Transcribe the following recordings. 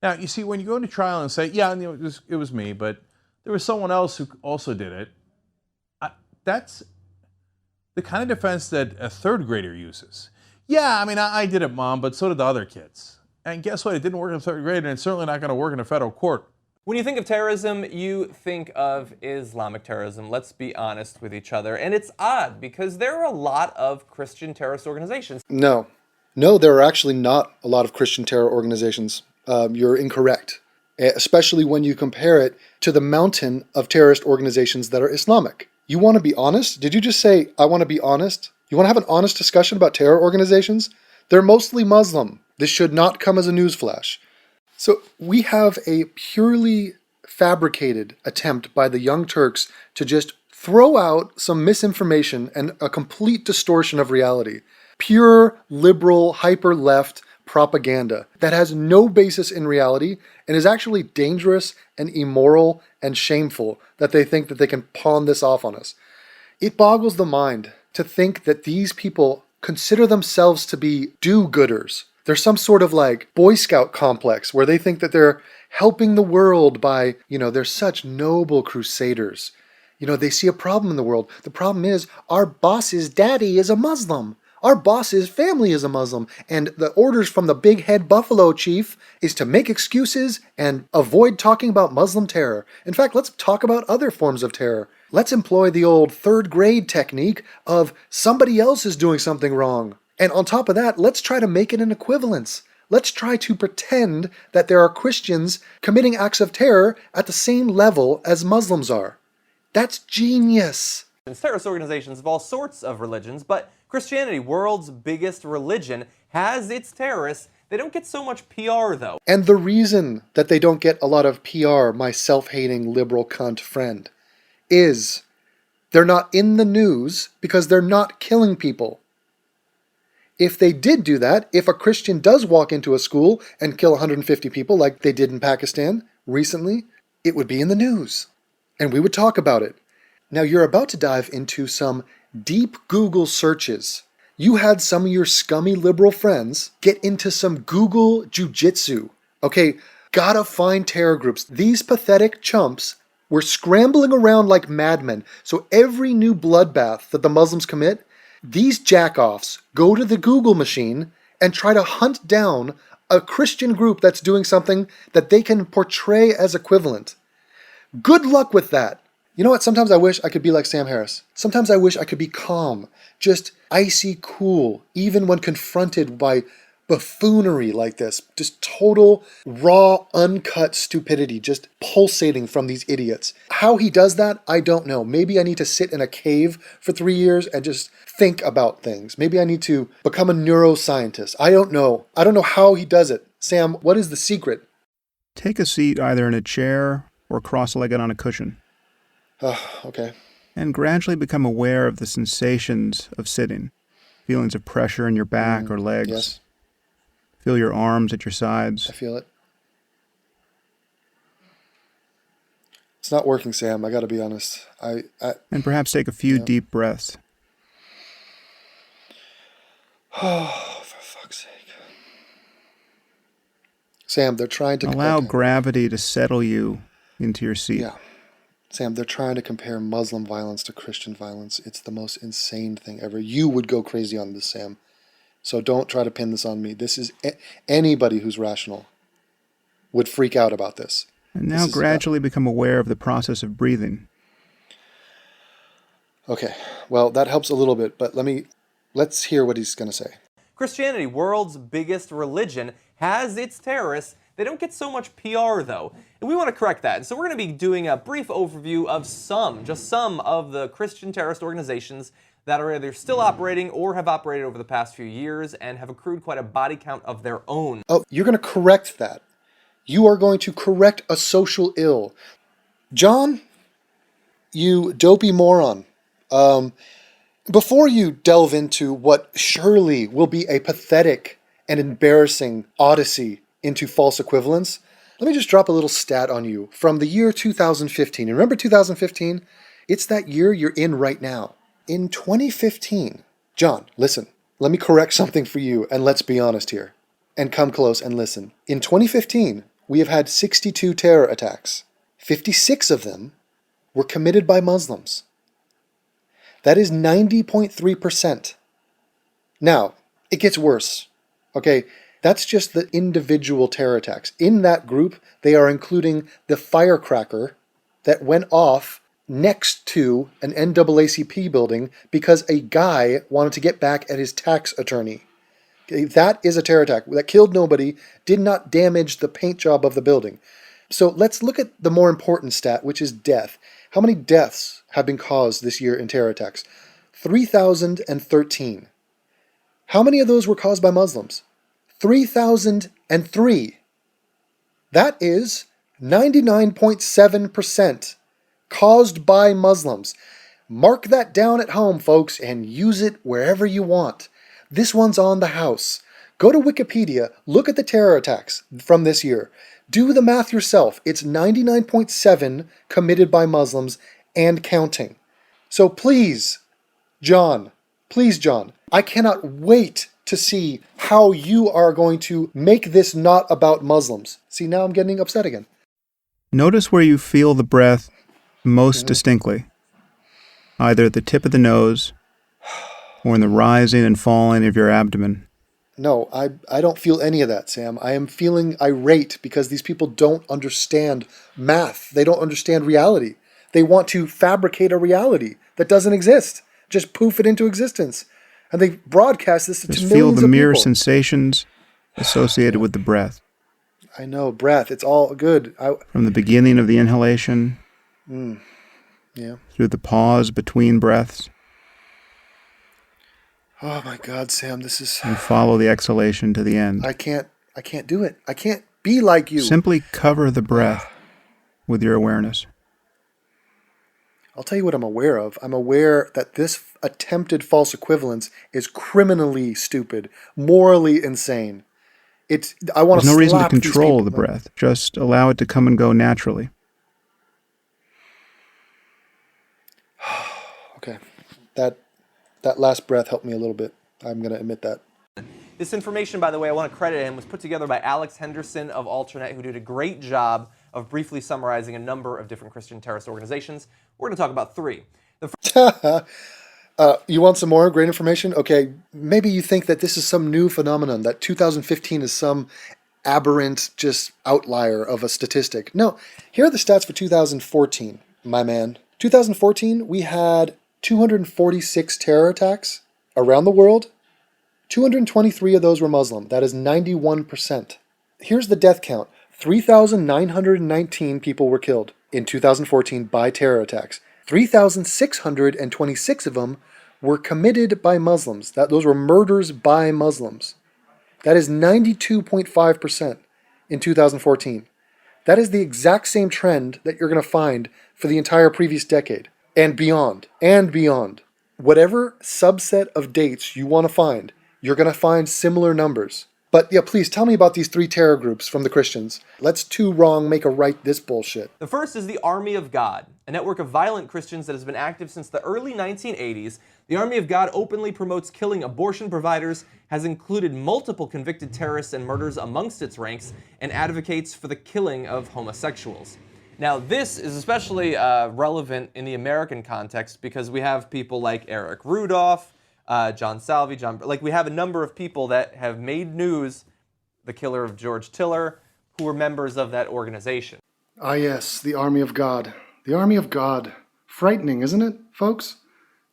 Now, you see, when you go to trial and say, yeah, it was me, but there was someone else who also did it, I, that's the kind of defense that a third grader uses. Yeah, I mean, I did it, Mom, but so did the other kids. And guess what? It didn't work in third grade, and it's certainly not going to work in a federal court. When you think of terrorism, you think of Islamic terrorism. Let's be honest with each other. And it's odd because there are a lot of Christian terrorist organizations. No. No, there are actually not a lot of Christian terror organizations. You're incorrect, especially when you compare it to the mountain of terrorist organizations that are Islamic. You want to be honest? Did you just say, I want to be honest? You want to have an honest discussion about terror organizations? They're mostly Muslim. This should not come as a newsflash. So we have a purely fabricated attempt by the Young Turks to just throw out some misinformation and a complete distortion of reality. Pure liberal, hyper-left propaganda that has no basis in reality and is actually dangerous and immoral and shameful that they think that they can pawn this off on us. It boggles the mind to think that these people consider themselves to be do-gooders. There's some sort of like Boy Scout complex where they think that they're helping the world by, they're such noble crusaders. They see a problem in the world. The problem is our boss's daddy is a Muslim. Our boss's family is a Muslim. And the orders from the big head buffalo chief is to make excuses and avoid talking about Muslim terror. In fact, let's talk about other forms of terror. Let's employ the old third grade technique of somebody else is doing something wrong. And on top of that, let's try to make it an equivalence. Let's try to pretend that there are Christians committing acts of terror at the same level as Muslims are. That's genius. Terrorist organizations of all sorts of religions, but Christianity, world's biggest religion, has its terrorists. They don't get so much PR, though. And the reason that they don't get a lot of PR, my self-hating liberal cunt friend, is they're not in the news because they're not killing people. If they did do that, if a Christian does walk into a school and kill 150 people like they did in Pakistan recently, it would be in the news. And we would talk about it. Now you're about to dive into some deep Google searches. You had some of your scummy liberal friends get into some Google jujitsu. Okay, gotta find terror groups. These pathetic chumps were scrambling around like madmen. So every new bloodbath that the Muslims commit, these jackoffs go to the Google machine and try to hunt down a Christian group that's doing something that they can portray as equivalent. Good luck with that. You know what? Sometimes I wish I could be like Sam Harris. Sometimes I wish I could be calm, just icy cool, even when confronted by buffoonery like this. Just total, raw, uncut stupidity just pulsating from these idiots. How he does that, I don't know. Maybe I need to sit in a cave for 3 years and just think about things. Maybe I need to become a neuroscientist. I don't know. I don't know how he does it. Sam, what is the secret? Take a seat either in a chair or cross-legged on a cushion. Okay. And gradually become aware of the sensations of sitting. Feelings of pressure in your back or legs. Yes. Feel your arms at your sides. I feel it. It's not working, Sam. I got to be honest. And perhaps take a few deep breaths. Oh, for fuck's sake. Sam, they're trying to... Allow gravity to settle you into your seat. Yeah. Sam, they're trying to compare Muslim violence to Christian violence. It's the most insane thing ever. You would go crazy on this, Sam. So don't try to pin this on me. This is... Anybody who's rational would freak out about this. And now gradually become aware of the process of breathing. Okay. Well, that helps a little bit, but let's hear what he's going to say. Christianity, world's biggest religion, has its terrorists. They don't get so much PR, though. And we want to correct that. So we're going to be doing a brief overview of just some of the Christian terrorist organizations that are either still operating or have operated over the past few years and have accrued quite a body count of their own. Oh, you're going to correct that. You are going to correct a social ill. John, you dopey moron. Before you delve into what surely will be a pathetic and embarrassing odyssey into false equivalence, let me just drop a little stat on you from the year 2015. And remember 2015? It's that year you're in right now. In 2015, John, listen, let me correct something for you, and let's be honest here. And come close and listen. In 2015, we have had 62 terror attacks. 56 of them were committed by Muslims. That is 90.3%. Now, it gets worse. Okay, that's just the individual terror attacks. In that group, they are including the firecracker that went off next to an NAACP building because a guy wanted to get back at his tax attorney. Okay, that is a terror attack that killed nobody, did not damage the paint job of the building. So let's look at the more important stat, which is death. How many deaths have been caused this year in terror attacks? 3,013. How many of those were caused by Muslims? 3,003. That is 99.7% caused by Muslims. Mark that down at home, folks, and use it wherever you want. This one's on the house. Go to Wikipedia, look at the terror attacks from this year. Do the math yourself. It's 99.7 committed by Muslims and counting. So please, John, I cannot wait to see how you are going to make this not about Muslims. See, now I'm getting upset again. Notice where you feel the breath most distinctly, either at the tip of the nose or in the rising and falling of your abdomen. No, I don't feel any of that, Sam. I am feeling irate because these people don't understand math. They don't understand reality. They want to fabricate a reality that doesn't exist. Just poof it into existence. And they broadcast this to Just millions of people. feel the mere sensations associated with the breath. I know, breath. It's all good. From the beginning of the inhalation, through the pause between breaths, Oh my God, Sam, this is... and follow the exhalation to the end. I can't do it. I can't be like you. Simply cover the breath with your awareness. I'll tell you what I'm aware of. I'm aware that this attempted false equivalence is criminally stupid, morally insane. I want to There's no reason to slap these control the people. breath. Just allow it to come and go naturally. Okay, that last breath helped me a little bit. I'm going to admit that. This information, by the way, I want to credit him, was put together by Alex Henderson of Alternet, who did a great job of briefly summarizing a number of different Christian terrorist organizations. We're going to talk about three. You want some more great information? Okay, maybe you think that this is some new phenomenon, that 2015 is some aberrant just outlier of a statistic. No, here are the stats for 2014, my man. 2014, we had 246 terror attacks around the world. 223 of those were Muslim. That is 91%. Here's the death count. 3,919 people were killed in 2014 by terror attacks. 3,626 of them were committed by Muslims. Those were murders by Muslims. That is 92.5% in 2014. That is the exact same trend that you're going to find for the entire previous decade and beyond, and beyond. Whatever subset of dates you want to find, you're going to find similar numbers. But yeah, please tell me about these three terror groups from the Christians. Let's two wrong make a right this bullshit. The first is the Army of God, a network of violent Christians that has been active since the early 1980s. The Army of God openly promotes killing abortion providers, has included multiple convicted terrorists and murders amongst its ranks, and advocates for the killing of homosexuals. Now, this is especially relevant in the American context because we have people like Eric Rudolph, John Salvi, we have a number of people that have made news, the killer of George Tiller, who were members of that organization. Ah yes, the Army of God. The Army of God. Frightening, isn't it, folks?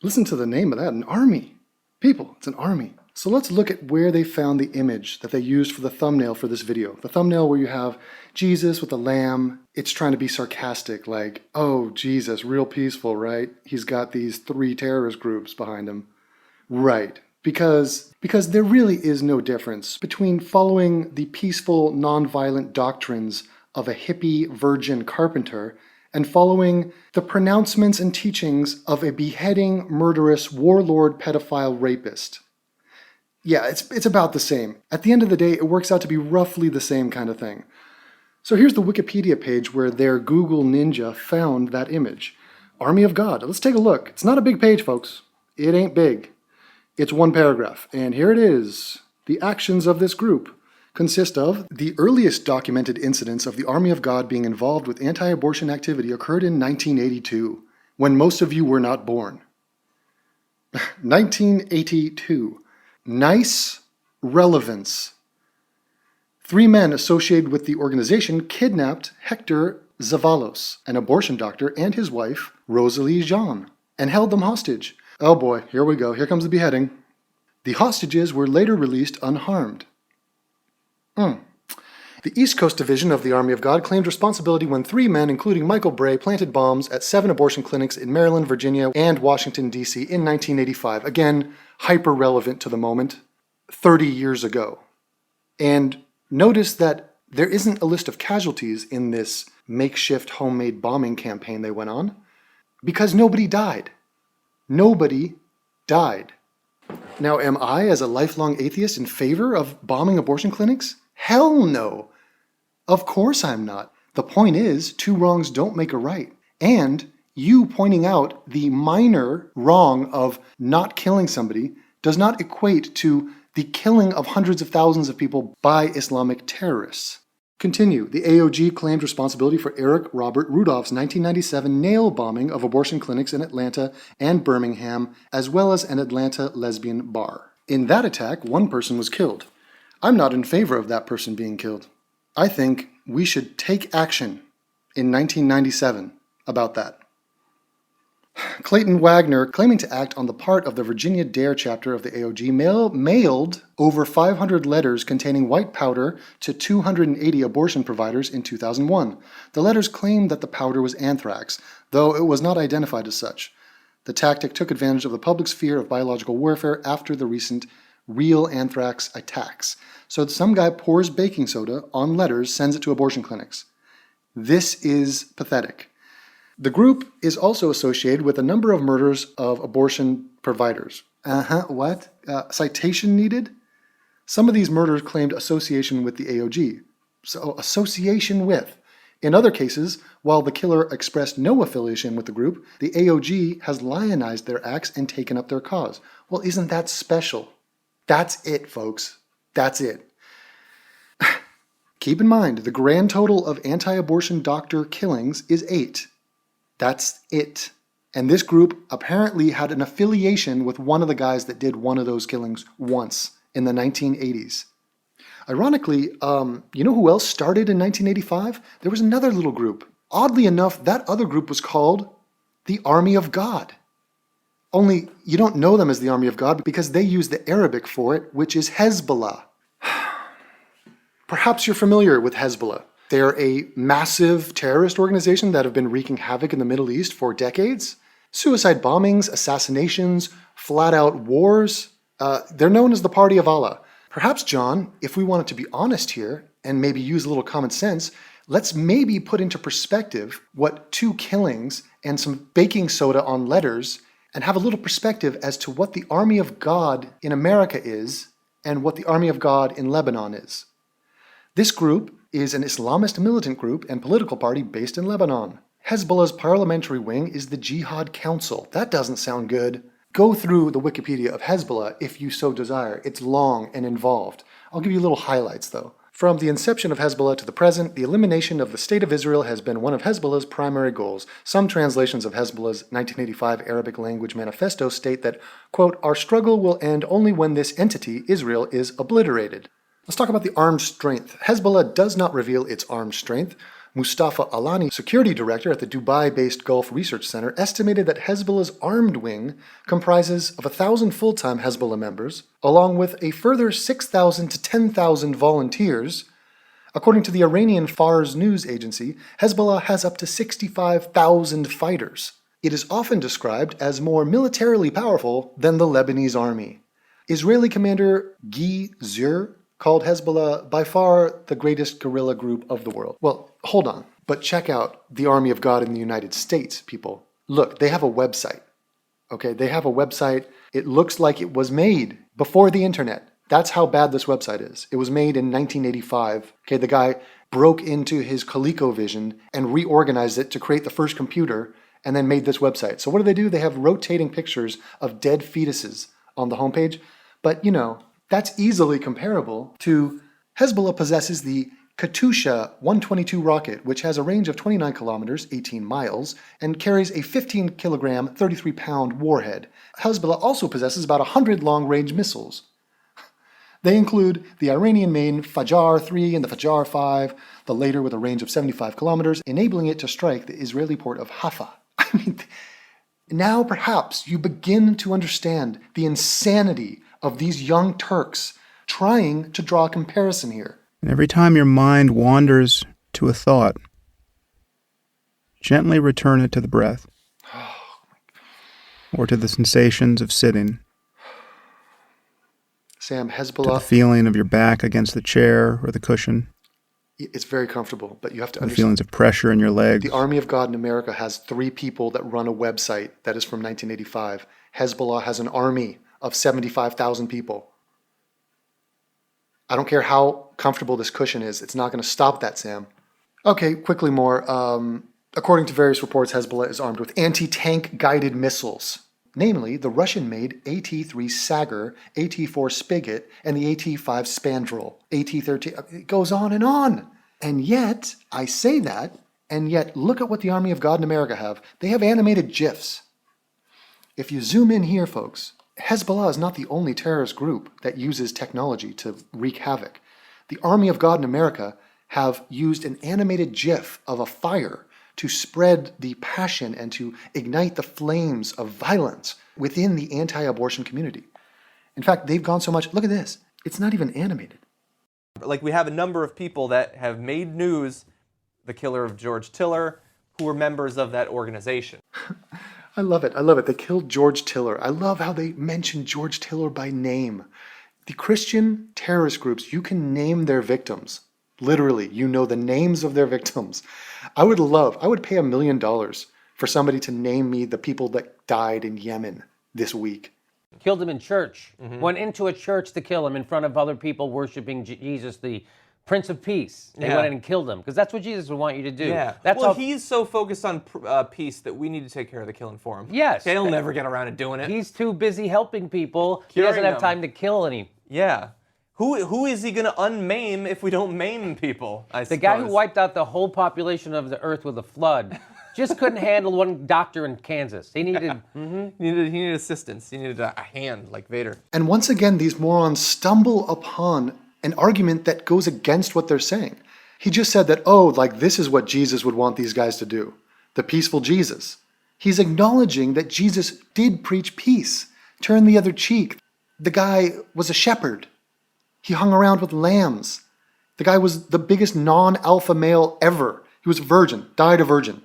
Listen to the name of that, an army. People, it's an army. So let's look at where they found the image that they used for the thumbnail for this video. The thumbnail where you have Jesus with a lamb. It's trying to be sarcastic, like, oh, Jesus, real peaceful, right? He's got these three terrorist groups behind him. Right, because there really is no difference between following the peaceful, nonviolent doctrines of a hippie virgin carpenter and following the pronouncements and teachings of a beheading, murderous, warlord, pedophile rapist. Yeah, it's about the same. At the end of the day, it works out to be roughly the same kind of thing. So here's the Wikipedia page where their Google Ninja found that image. Army of God. Let's take a look. It's not a big page, folks. It ain't big. It's one paragraph, and here it is. The actions of this group. consist of the earliest documented incidents of the Army of God being involved with anti-abortion activity occurred in 1982, when most of you were not born. 1982. Nice relevance. 3 men associated with the organization kidnapped Hector Zavalos, an abortion doctor, and his wife, Rosalie Jean, and held them hostage. Oh boy, here we go. Here comes the beheading. The hostages were later released unharmed. The East Coast Division of the Army of God claimed responsibility when 3 men, including Michael Bray, planted bombs at 7 abortion clinics in Maryland, Virginia, and Washington, D.C. in 1985. Again, hyper-relevant to the moment, 30 years ago. And notice that there isn't a list of casualties in this makeshift homemade bombing campaign they went on, because nobody died. Nobody died. Now, am I, as a lifelong atheist, in favor of bombing abortion clinics? Hell no. Of course I'm not. The point is, 2 wrongs don't make a right. And you pointing out the minor wrong of not killing somebody does not equate to the killing of hundreds of thousands of people by Islamic terrorists. Continue. The AOG claimed responsibility for Eric Robert Rudolph's 1997 nail bombing of abortion clinics in Atlanta and Birmingham, as well as an Atlanta lesbian bar. In that attack, 1 person was killed. I'm not in favor of that person being killed. I think we should take action in 1997 about that. Clayton Wagner, claiming to act on the part of the Virginia Dare chapter of the AOG, mailed over 500 letters containing white powder to 280 abortion providers in 2001. The letters claimed that the powder was anthrax, though it was not identified as such. The tactic took advantage of the public's fear of biological warfare after the recent real anthrax attacks. So some guy pours baking soda on letters, sends it to abortion clinics. This is pathetic. The group is also associated with a number of murders of abortion providers. What? Citation needed? Some of these murders claimed association with the AOG. So, association with. In other cases, while the killer expressed no affiliation with the group, the AOG has lionized their acts and taken up their cause. Well, isn't that special? That's it, folks. That's it. Keep in mind, the grand total of anti-abortion doctor killings is 8. That's it. And this group apparently had an affiliation with one of the guys that did one of those killings once in the 1980s. Ironically, you know who else started in 1985? There was another little group. Oddly enough, that other group was called the Army of God. Only you don't know them as the Army of God because they use the Arabic for it, which is Hezbollah. Perhaps you're familiar with Hezbollah. They're a massive terrorist organization that have been wreaking havoc in the Middle East for decades. Suicide bombings, assassinations, flat-out wars. They're known as the Party of Allah. Perhaps, John, if we wanted to be honest here and maybe use a little common sense, let's maybe put into perspective what 2 killings and some baking soda on letters and have a little perspective as to what the Army of God in America is and what the Army of God in Lebanon is. This group is an Islamist militant group and political party based in Lebanon. Hezbollah's parliamentary wing is the Jihad Council. That doesn't sound good. Go through the Wikipedia of Hezbollah if you so desire. It's long and involved. I'll give you little highlights though. From the inception of Hezbollah to the present, the elimination of the State of Israel has been one of Hezbollah's primary goals. Some translations of Hezbollah's 1985 Arabic language manifesto state that, quote, "Our struggle will end only when this entity, Israel, is obliterated." Let's talk about the armed strength. Hezbollah does not reveal its armed strength. Mustafa Alani, security director at the Dubai-based Gulf Research Center, estimated that Hezbollah's armed wing comprises of 1,000 full-time Hezbollah members, along with a further 6,000 to 10,000 volunteers. According to the Iranian Fars news agency, Hezbollah has up to 65,000 fighters. It is often described as more militarily powerful than the Lebanese army. Israeli commander Guy Zur called Hezbollah by far the greatest guerrilla group of the world. Well, hold on, but check out the Army of God in the United States, people. Look, they have a website. Okay, they have a website. It looks like it was made before the internet. That's how bad this website is. It was made in 1985. Okay, the guy broke into his ColecoVision and reorganized it to create the first computer and then made this website. So what do? They have rotating pictures of dead fetuses on the homepage. But, you know, that's easily comparable to Hezbollah possesses the Katyusha 122 rocket, which has a range of 29 kilometers, 18 miles, and carries a 15-kilogram, 33-pound warhead. Hezbollah also possesses about 100 long-range missiles. They include the Iranian-made Fajar-3 and the Fajar-5, the later with a range of 75 kilometers, enabling it to strike the Israeli port of Haifa. I mean, now perhaps you begin to understand the insanity of these young Turks trying to draw a comparison here. And every time your mind wanders to a thought, gently return it to the breath or to the sensations of sitting. Sam, To the Hezbollah, feeling of your back against the chair or the cushion, it's very comfortable, but you have to the understand. feelings of pressure in your legs. The Army of God in America has 3 people that run a website that is from 1985. Hezbollah has an army of 75,000 people. I don't care how comfortable this cushion is. It's not going to stop that, Sam. Okay, quickly more. According to various reports, Hezbollah is armed with anti-tank guided missiles, namely the Russian-made AT-3 Sagar, AT-4 Spigot, and the AT-5 Spandrel, AT-13. It goes on and on. And yet, I say that, and yet look at what the Army of God in America have. They have animated GIFs. If you zoom in here, folks, Hezbollah is not the only terrorist group that uses technology to wreak havoc. The Army of God in America have used an animated GIF of a fire to spread the passion and to ignite the flames of violence within the anti-abortion community. In fact, they've gone so much, look at this, it's not even animated. Like, we have a number of people that have made news, the killer of George Tiller, who were members of that organization. I love it. I love it. They killed George Tiller. I love how they mention George Tiller by name. The Christian terrorist groups, you can name their victims. Literally, you know the names of their victims. I would pay $1 million for somebody to name me the people that died in Yemen this week. Killed him in church. Went into a church to kill him in front of other people worshiping Jesus, the Prince of Peace. They went in and killed him because that's what Jesus would want you to do. Yeah. That's well, how he's so focused on peace that we need to take care of the killing for him. Yes. He'll never get around to doing it. he's too busy helping people. He Curing doesn't have them. time to kill any. Yeah. Who is he going to unmaim if we don't maim people, I The suppose? guy who wiped out the whole population of the earth with a flood just couldn't handle one doctor in Kansas. He needed He needed assistance. He needed a hand like Vader. And once again, these morons stumble upon an argument that goes against what they're saying. He just said that, this is what Jesus would want these guys to do. The peaceful Jesus. He's acknowledging that Jesus did preach peace. Turn the other cheek. The guy was a shepherd. He hung around with lambs. The guy was the biggest non-alpha male ever. He was a virgin, died a virgin.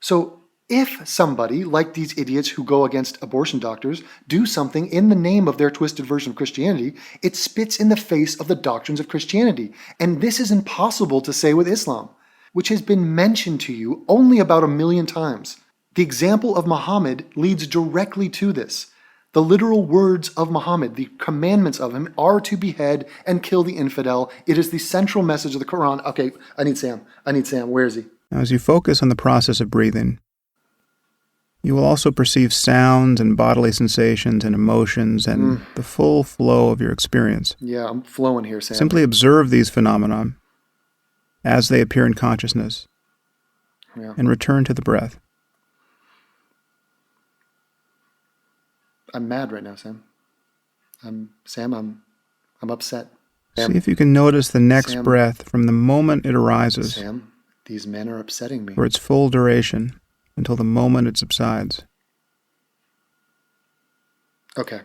So if somebody, like these idiots who go against abortion doctors, do something in the name of their twisted version of Christianity, it spits in the face of the doctrines of Christianity. And this is impossible to say with Islam, which has been mentioned to you only about 1 million times. The example of Muhammad leads directly to this. The literal words of Muhammad, the commandments of him, are to behead and kill the infidel. It is the central message of the Quran. Okay, I need Sam. Where is he? Now, as you focus on the process of breathing, you will also perceive sounds and bodily sensations and emotions and the full flow of your experience. Yeah, I'm flowing here, Sam. Simply observe these phenomena as they appear in consciousness and return to the breath. I'm mad right now, Sam. I'm upset. See if you can notice the next Sam. breath from the moment it arises Sam, these men are upsetting me. for its full duration until the moment it subsides. Okay.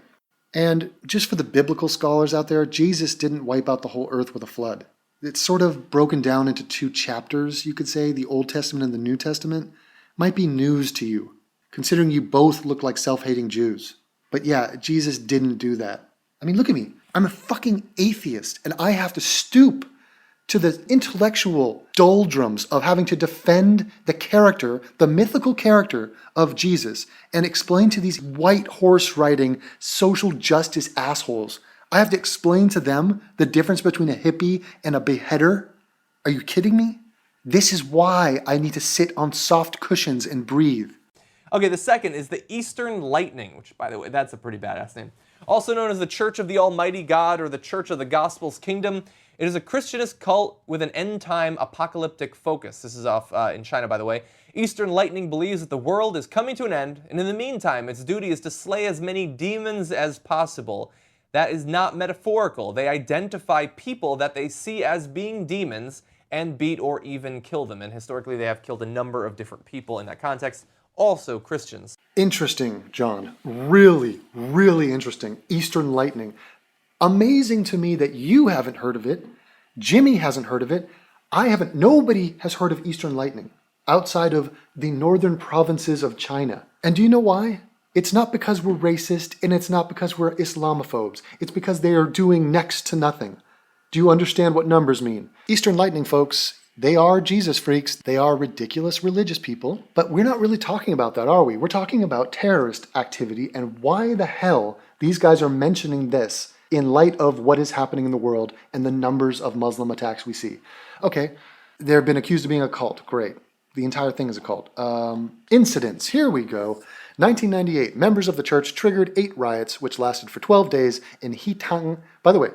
And just for the biblical scholars out there, Jesus didn't wipe out the whole earth with a flood. It's sort of broken down into 2 chapters, you could say, the Old Testament and the New Testament. Might be news to you, considering you both look like self-hating Jews. But yeah, Jesus didn't do that. I mean, look at me. I'm a fucking atheist, and I have to stoop to the intellectual doldrums of having to defend the character, the mythical character of Jesus, and explain to these white horse riding social justice assholes. I have to explain to them the difference between a hippie and a beheader. Are you kidding me? This is why I need to sit on soft cushions and breathe. Okay, the second is the Eastern Lightning, which, by the way, that's a pretty badass name. Also known as the Church of the Almighty God or the Church of the Gospel's Kingdom. It is a Christianist cult with an end-time apocalyptic focus. This is off in China, by the way. Eastern Lightning believes that the world is coming to an end, and in the meantime, its duty is to slay as many demons as possible. That is not metaphorical. They identify people that they see as being demons and beat or even kill them. And historically, they have killed a number of different people in that context, also Christians. Interesting, John. Really, really interesting. Eastern Lightning. Amazing to me that you haven't heard of it. Jimmy hasn't heard of it. I haven't. Nobody has heard of Eastern Lightning outside of the northern provinces of China. And do you know why? It's not because we're racist, and it's not because we're Islamophobes. It's because they are doing next to nothing. Do you understand what numbers mean? Eastern Lightning, folks, they are Jesus freaks. They are ridiculous religious people. But we're not really talking about that, are we? We're talking about terrorist activity and why the hell these guys are mentioning this in light of what is happening in the world and the numbers of Muslim attacks we see. Okay, they've been accused of being a cult. Great. The entire thing is a cult. Incidents. Here we go. 1998, members of the church triggered 8 riots, which lasted for 12 days in Hitang. By the way,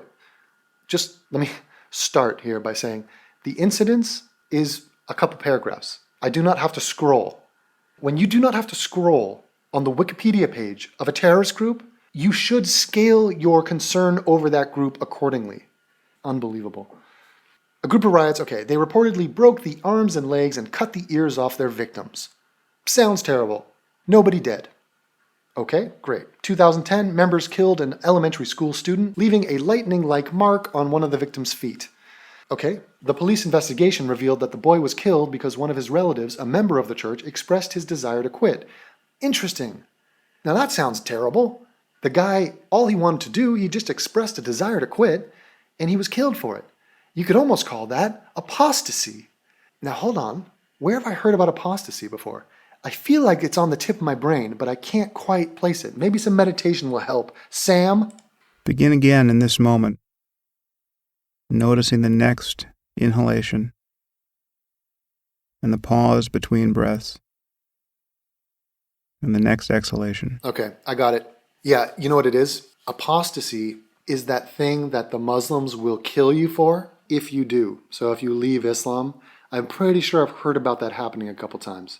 just let me start here by saying the incidents is a couple paragraphs. I do not have to scroll. When you do not have to scroll on the Wikipedia page of a terrorist group, you should scale your concern over that group accordingly. Unbelievable. A group of riots, okay, they reportedly broke the arms and legs and cut the ears off their victims. Sounds terrible. Nobody dead. Okay, great. 2010, members killed an elementary school student, leaving a lightning-like mark on one of the victim's feet. Okay, the police investigation revealed that the boy was killed because one of his relatives, a member of the church, expressed his desire to quit. Interesting. Now that sounds terrible. The guy, all he wanted to do, he just expressed a desire to quit, and he was killed for it. You could almost call that apostasy. Now hold on, where have I heard about apostasy before? I feel like it's on the tip of my brain, but I can't quite place it. Maybe some meditation will help. Sam? Begin again in this moment, noticing the next inhalation and the pause between breaths and the next exhalation. Okay, I got it. Yeah, you know what it is? Apostasy is that thing that the Muslims will kill you for if you do. So if you leave Islam, I'm pretty sure I've heard about that happening a couple times.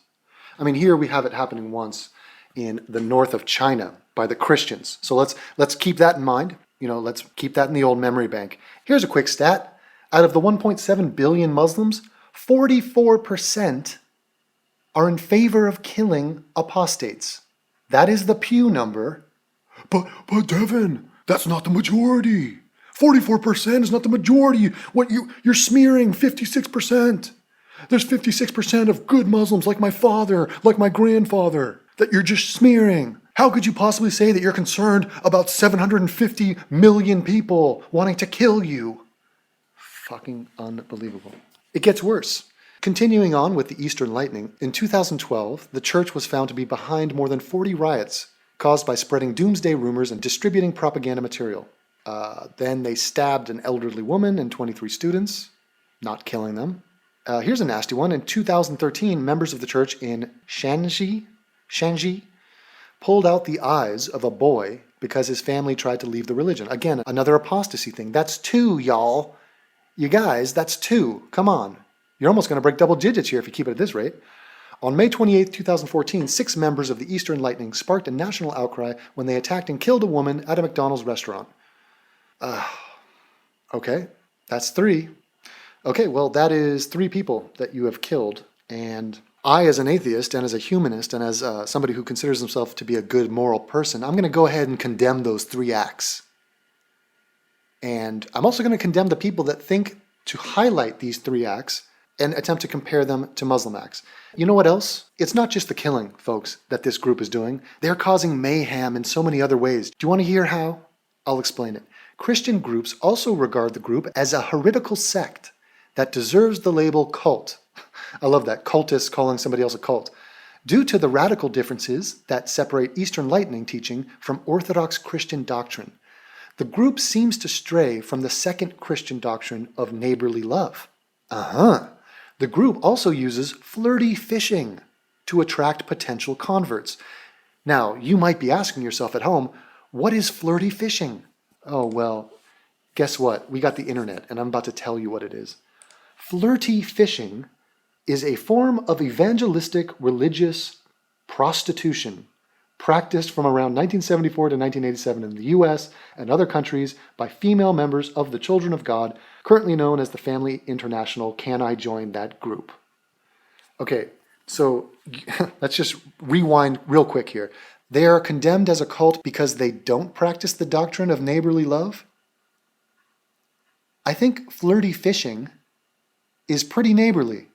I mean, here we have it happening once in the north of China by the Christians. So let's keep that in mind. Let's keep that in the old memory bank. Here's a quick stat. Out of the 1.7 billion Muslims, 44% are in favor of killing apostates. That is the Pew number. But Devin, that's not the majority. 44% is not the majority. You're smearing 56%. There's 56% of good Muslims like my father, like my grandfather, that you're just smearing. How could you possibly say that you're concerned about 750 million people wanting to kill you? Fucking unbelievable. It gets worse. Continuing on with the Eastern Lightning, in 2012, the church was found to be behind more than 40 riots caused by spreading doomsday rumors and distributing propaganda material. Then they stabbed an elderly woman and 23 students, not killing them. Here's a nasty one. In 2013, members of the church in Shanxi pulled out the eyes of a boy because his family tried to leave the religion. Again, another apostasy thing. That's 2, y'all. You guys, that's 2. Come on. You're almost going to break double digits here if you keep it at this rate. On May 28, 2014, 6 members of the Eastern Lightning sparked a national outcry when they attacked and killed a woman at a McDonald's restaurant. Okay, that's 3. Okay, well, that is 3 people that you have killed. And I, as an atheist and as a humanist and as somebody who considers himself to be a good moral person, I'm going to go ahead and condemn those 3 acts. And I'm also going to condemn the people that think to highlight these 3 acts and attempt to compare them to Muslim acts. You know what else? It's not just the killing, folks, that this group is doing. They're causing mayhem in so many other ways. Do you want to hear how? I'll explain it. Christian groups also regard the group as a heretical sect that deserves the label cult. I love that, cultists calling somebody else a cult. Due to the radical differences that separate Eastern Lightning teaching from Orthodox Christian doctrine, the group seems to stray from the second Christian doctrine of neighborly love. The group also uses flirty fishing to attract potential converts. Now, you might be asking yourself at home, what is flirty fishing? Oh, well, Guess what? We got the internet, and I'm about to tell you what it is. Flirty fishing is a form of evangelistic religious prostitution practiced from around 1974 to 1987 in the US and other countries by female members of the Children of God, currently known as the Family International. Can I join that group? Okay, so let's just rewind real quick here. They are condemned as a cult because they don't practice the doctrine of neighborly love? I think flirty fishing is pretty neighborly.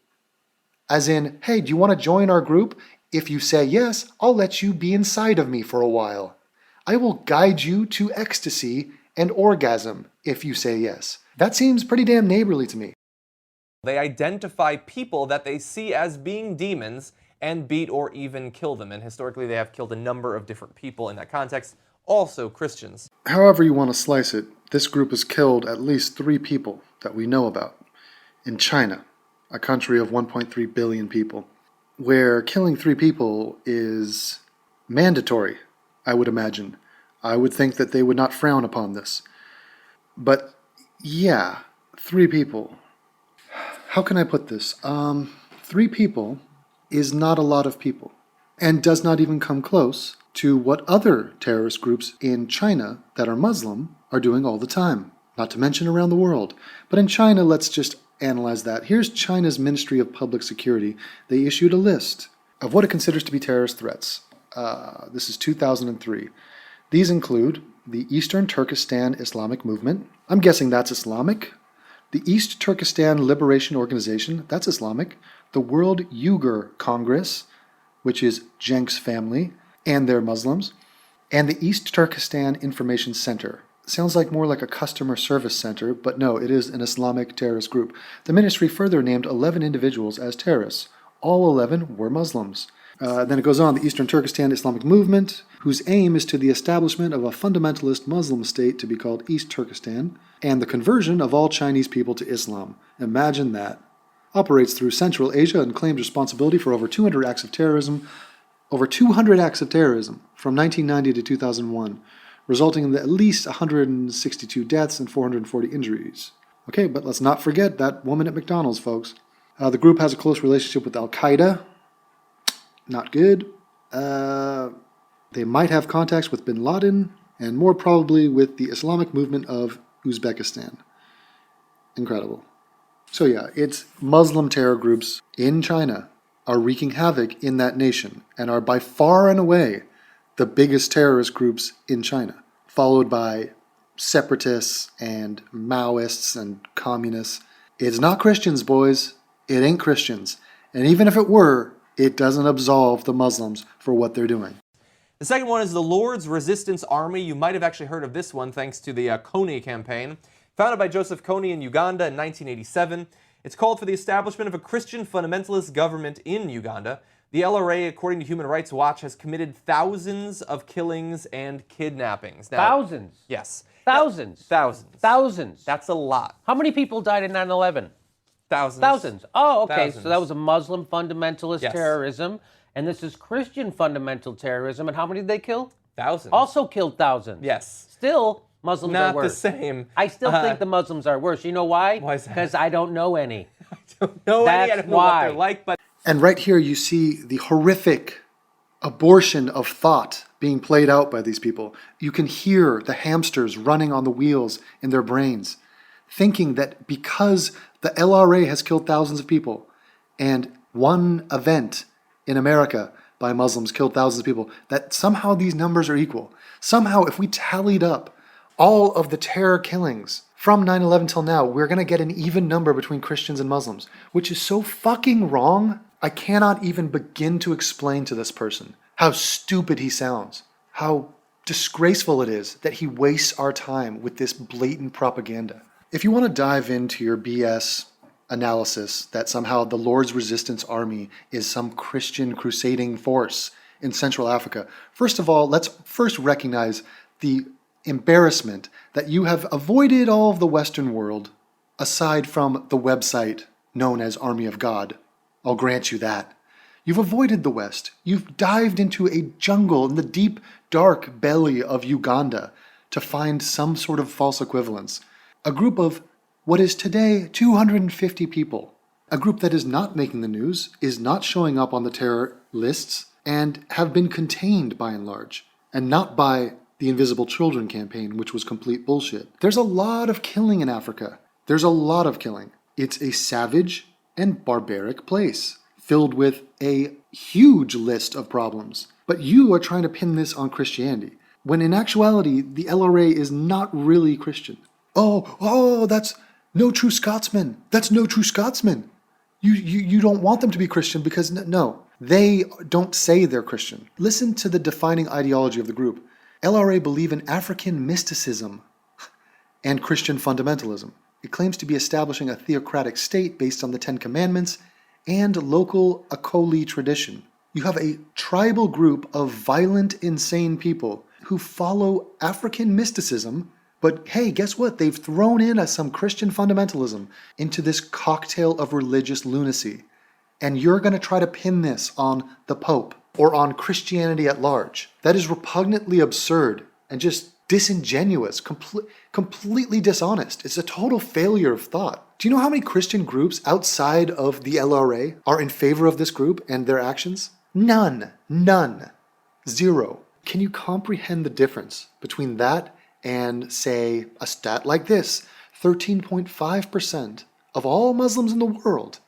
As in, hey, do you want to join our group? If you say yes, I'll let you be inside of me for a while. I will guide you to ecstasy and orgasm if you say yes. That seems pretty damn neighborly to me. They identify people that they see as being demons and beat or even kill them. And historically, they have killed a number of different people in that context, also Christians. However you want to slice it, this group has killed at least 3 people that we know about. In China, a country of 1.3 billion people, where killing 3 people is mandatory, I would imagine. I would think that they would not frown upon this. But yeah, 3 people. How can I put this? 3 people is not a lot of people, and does not even come close to what other terrorist groups in China that are Muslim are doing all the time, not to mention around the world. But in China, let's just analyze that. Here's China's Ministry of Public Security. They issued a list of what it considers to be terrorist threats. This is 2003. These include the Eastern Turkestan Islamic Movement. I'm guessing that's Islamic. The East Turkestan Liberation Organization, that's Islamic. The World Uyghur Congress, which is Cenk's family, and they're Muslims. And the East Turkestan Information Center. Sounds like more like a customer service center, but no, it is an Islamic terrorist group. The ministry further named 11 individuals as terrorists. All 11 were Muslims. Then it goes on, the Eastern Turkestan Islamic Movement, whose aim is to the establishment of a fundamentalist Muslim state to be called East Turkestan, and the conversion of all Chinese people to Islam. Imagine that. Operates through Central Asia and claims responsibility for over 200 acts of terrorism. Over 200 acts of terrorism from 1990 to 2001. Resulting in at least 162 deaths and 440 injuries. Okay, but let's not forget that woman at McDonald's, folks. The group has a close relationship with Al-Qaeda. Not good. They might have contacts with bin Laden, and more probably with the Islamic movement of Uzbekistan. Incredible. So yeah, it's Muslim terror groups in China are wreaking havoc in that nation, and are by far and away the biggest terrorist groups in China, followed by separatists and Maoists and communists. It's not Christians, boys. It ain't Christians. And even if it were, it doesn't absolve the Muslims for what they're doing. The second one is the Lord's Resistance Army. You might have actually heard of this one thanks to the Kony campaign. Founded by Joseph Kony in Uganda in 1987. It's called for the establishment of a Christian fundamentalist government in Uganda. The LRA, according to Human Rights Watch, has committed thousands of killings and kidnappings. Now, Thousands? Yes. Thousands? Thousands. Thousands? That's a lot. How many people died in 9/11? Thousands. Thousands. Oh, okay. Thousands. So that was a Muslim fundamentalist Yes. terrorism, and this is Christian fundamental terrorism. And how many did they kill? Thousands. Also killed thousands. Yes. Still, Muslims Not are worse. the same. I still think the Muslims are worse. You know why? Why is that? Because I don't know any. I don't know any. I That's don't know what why. they're like, but And right here you see the horrific abortion of thought being played out by these people. You can hear the hamsters running on the wheels in their brains, thinking that because the LRA has killed thousands of people, and one event in America by Muslims killed thousands of people, that somehow these numbers are equal. Somehow, if we tallied up all of the terror killings from 9/11 till now, we're going to get an even number between Christians and Muslims, which is so fucking wrong. I cannot even begin to explain to this person how stupid he sounds, how disgraceful it is that he wastes our time with this blatant propaganda. If you want to dive into your BS analysis that somehow the Lord's Resistance Army is some Christian crusading force in Central Africa, first of all, let's first recognize the embarrassment that you have avoided all of the Western world aside from the website known as Army of God. I'll grant you that. You've avoided the West. You've dived into a jungle in the deep, dark belly of Uganda to find some sort of false equivalence. A group of what is today 250 people. A group that is not making the news, is not showing up on the terror lists, and have been contained by and large, and not by the Invisible Children campaign, which was complete bullshit. There's a lot of killing in Africa. There's a lot of killing. It's a savage and barbaric place, filled with a huge list of problems. But you are trying to pin this on Christianity, when in actuality, the LRA is not really Christian. Oh, that's no true Scotsman. That's no true Scotsman. You don't want them to be Christian because, no, they don't say they're Christian. Listen to the defining ideology of the group. LRA believe in African mysticism and Christian fundamentalism. It claims to be establishing a theocratic state based on the Ten Commandments and local Akoli tradition. You have a tribal group of violent, insane people who follow African mysticism, but hey, guess what? They've thrown in some Christian fundamentalism into this cocktail of religious lunacy. And you're going to try to pin this on the Pope or on Christianity at large. That is repugnantly absurd and just disingenuous, completely dishonest. It's a total failure of thought. Do you know how many Christian groups outside of the LRA are in favor of this group and their actions? None. Zero. Can you comprehend the difference between that and, say, a stat like this? 13.5% of all Muslims in the world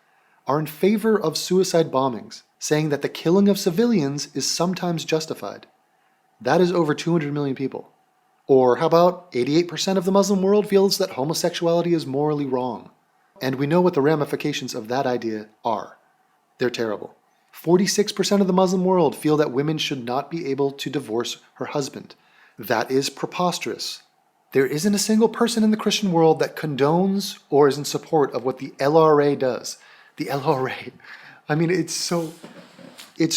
are in favor of suicide bombings, saying that the killing of civilians is sometimes justified. That is over 200 million people. Or how about 88% of the Muslim world feels that homosexuality is morally wrong? And we know what the ramifications of that idea are. They're terrible. 46% of the Muslim world feel that women should not be able to divorce her husband. That is preposterous. There isn't a single person in the Christian world that condones or is in support of what the LRA does. The LRA. I mean, it's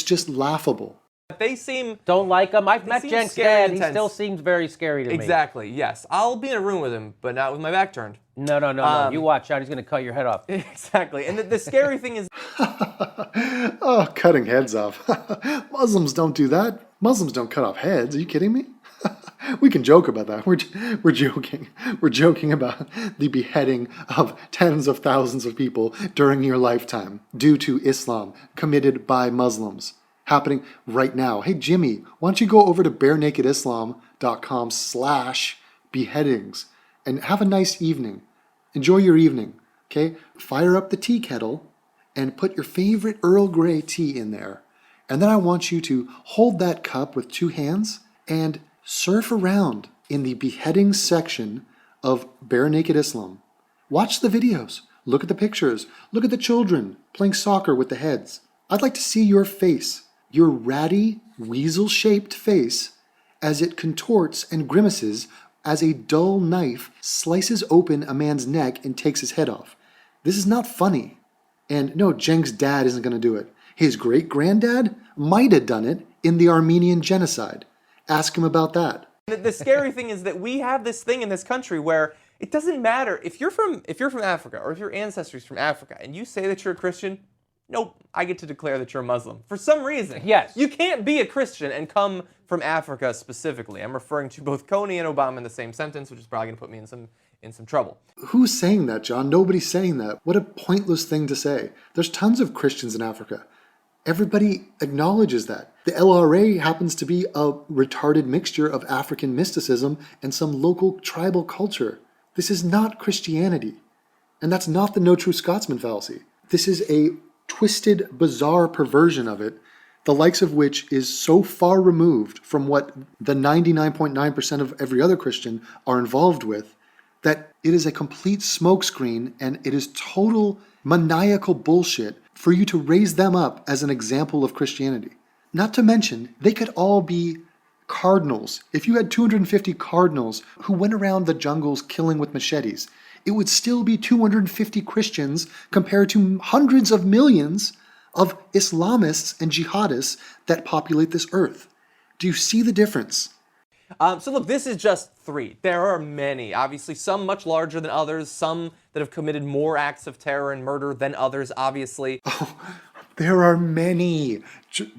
just laughable. They seem... Don't like him. I've met seem Jenk's scary dad. and He intense. still seems very scary to me. Exactly, yes. I'll be in a room with him, but not with my back turned. No. You watch out. He's going to cut your head off. Exactly. And the scary thing is... Oh, cutting heads off. Muslims don't do that. Muslims don't cut off heads. Are you kidding me? We can joke about that. We're joking. We're joking about the beheading of tens of thousands of people during your lifetime due to Islam committed by Muslims happening right now. Hey, Jimmy, why don't you go over to barenakedislam.com/beheadings and have a nice evening. Enjoy your evening, okay? Fire up the tea kettle and put your favorite Earl Grey tea in there. And then I want you to hold that cup with two hands and surf around in the beheading section of Bare Naked Islam. Watch the videos. Look at the pictures. Look at the children playing soccer with the heads. I'd like to see your face, your ratty, weasel-shaped face, as it contorts and grimaces as a dull knife slices open a man's neck and takes his head off. This is not funny. And no, Jenk's dad isn't going to do it. His great-granddad might have done it in the Armenian genocide. Ask him about that. The scary thing is that we have this thing in this country where it doesn't matter if you're from Africa or if your ancestry's from Africa and you say that you're a Christian, nope, I get to declare that you're a Muslim. For some reason. Yes. You can't be a Christian and come from Africa specifically. I'm referring to both Coney and Obama in the same sentence, which is probably going to put me in some trouble. Who's saying that, John? Nobody's saying that. What a pointless thing to say. There's tons of Christians in Africa. Everybody acknowledges that. The LRA happens to be a retarded mixture of African mysticism and some local tribal culture. This is not Christianity. And that's not the no true Scotsman fallacy. This is a twisted, bizarre perversion of it, the likes of which is so far removed from what the 99.9% of every other Christian are involved with, that it is a complete smokescreen and it is total maniacal bullshit for you to raise them up as an example of Christianity. Not to mention, they could all be cardinals. If you had 250 cardinals who went around the jungles killing with machetes, it would still be 250 Christians compared to hundreds of millions of Islamists and jihadists that populate this earth. Do you see the difference? So look, this is just 3. There are many, obviously some much larger than others, some that have committed more acts of terror and murder than others, obviously. Oh, there are many.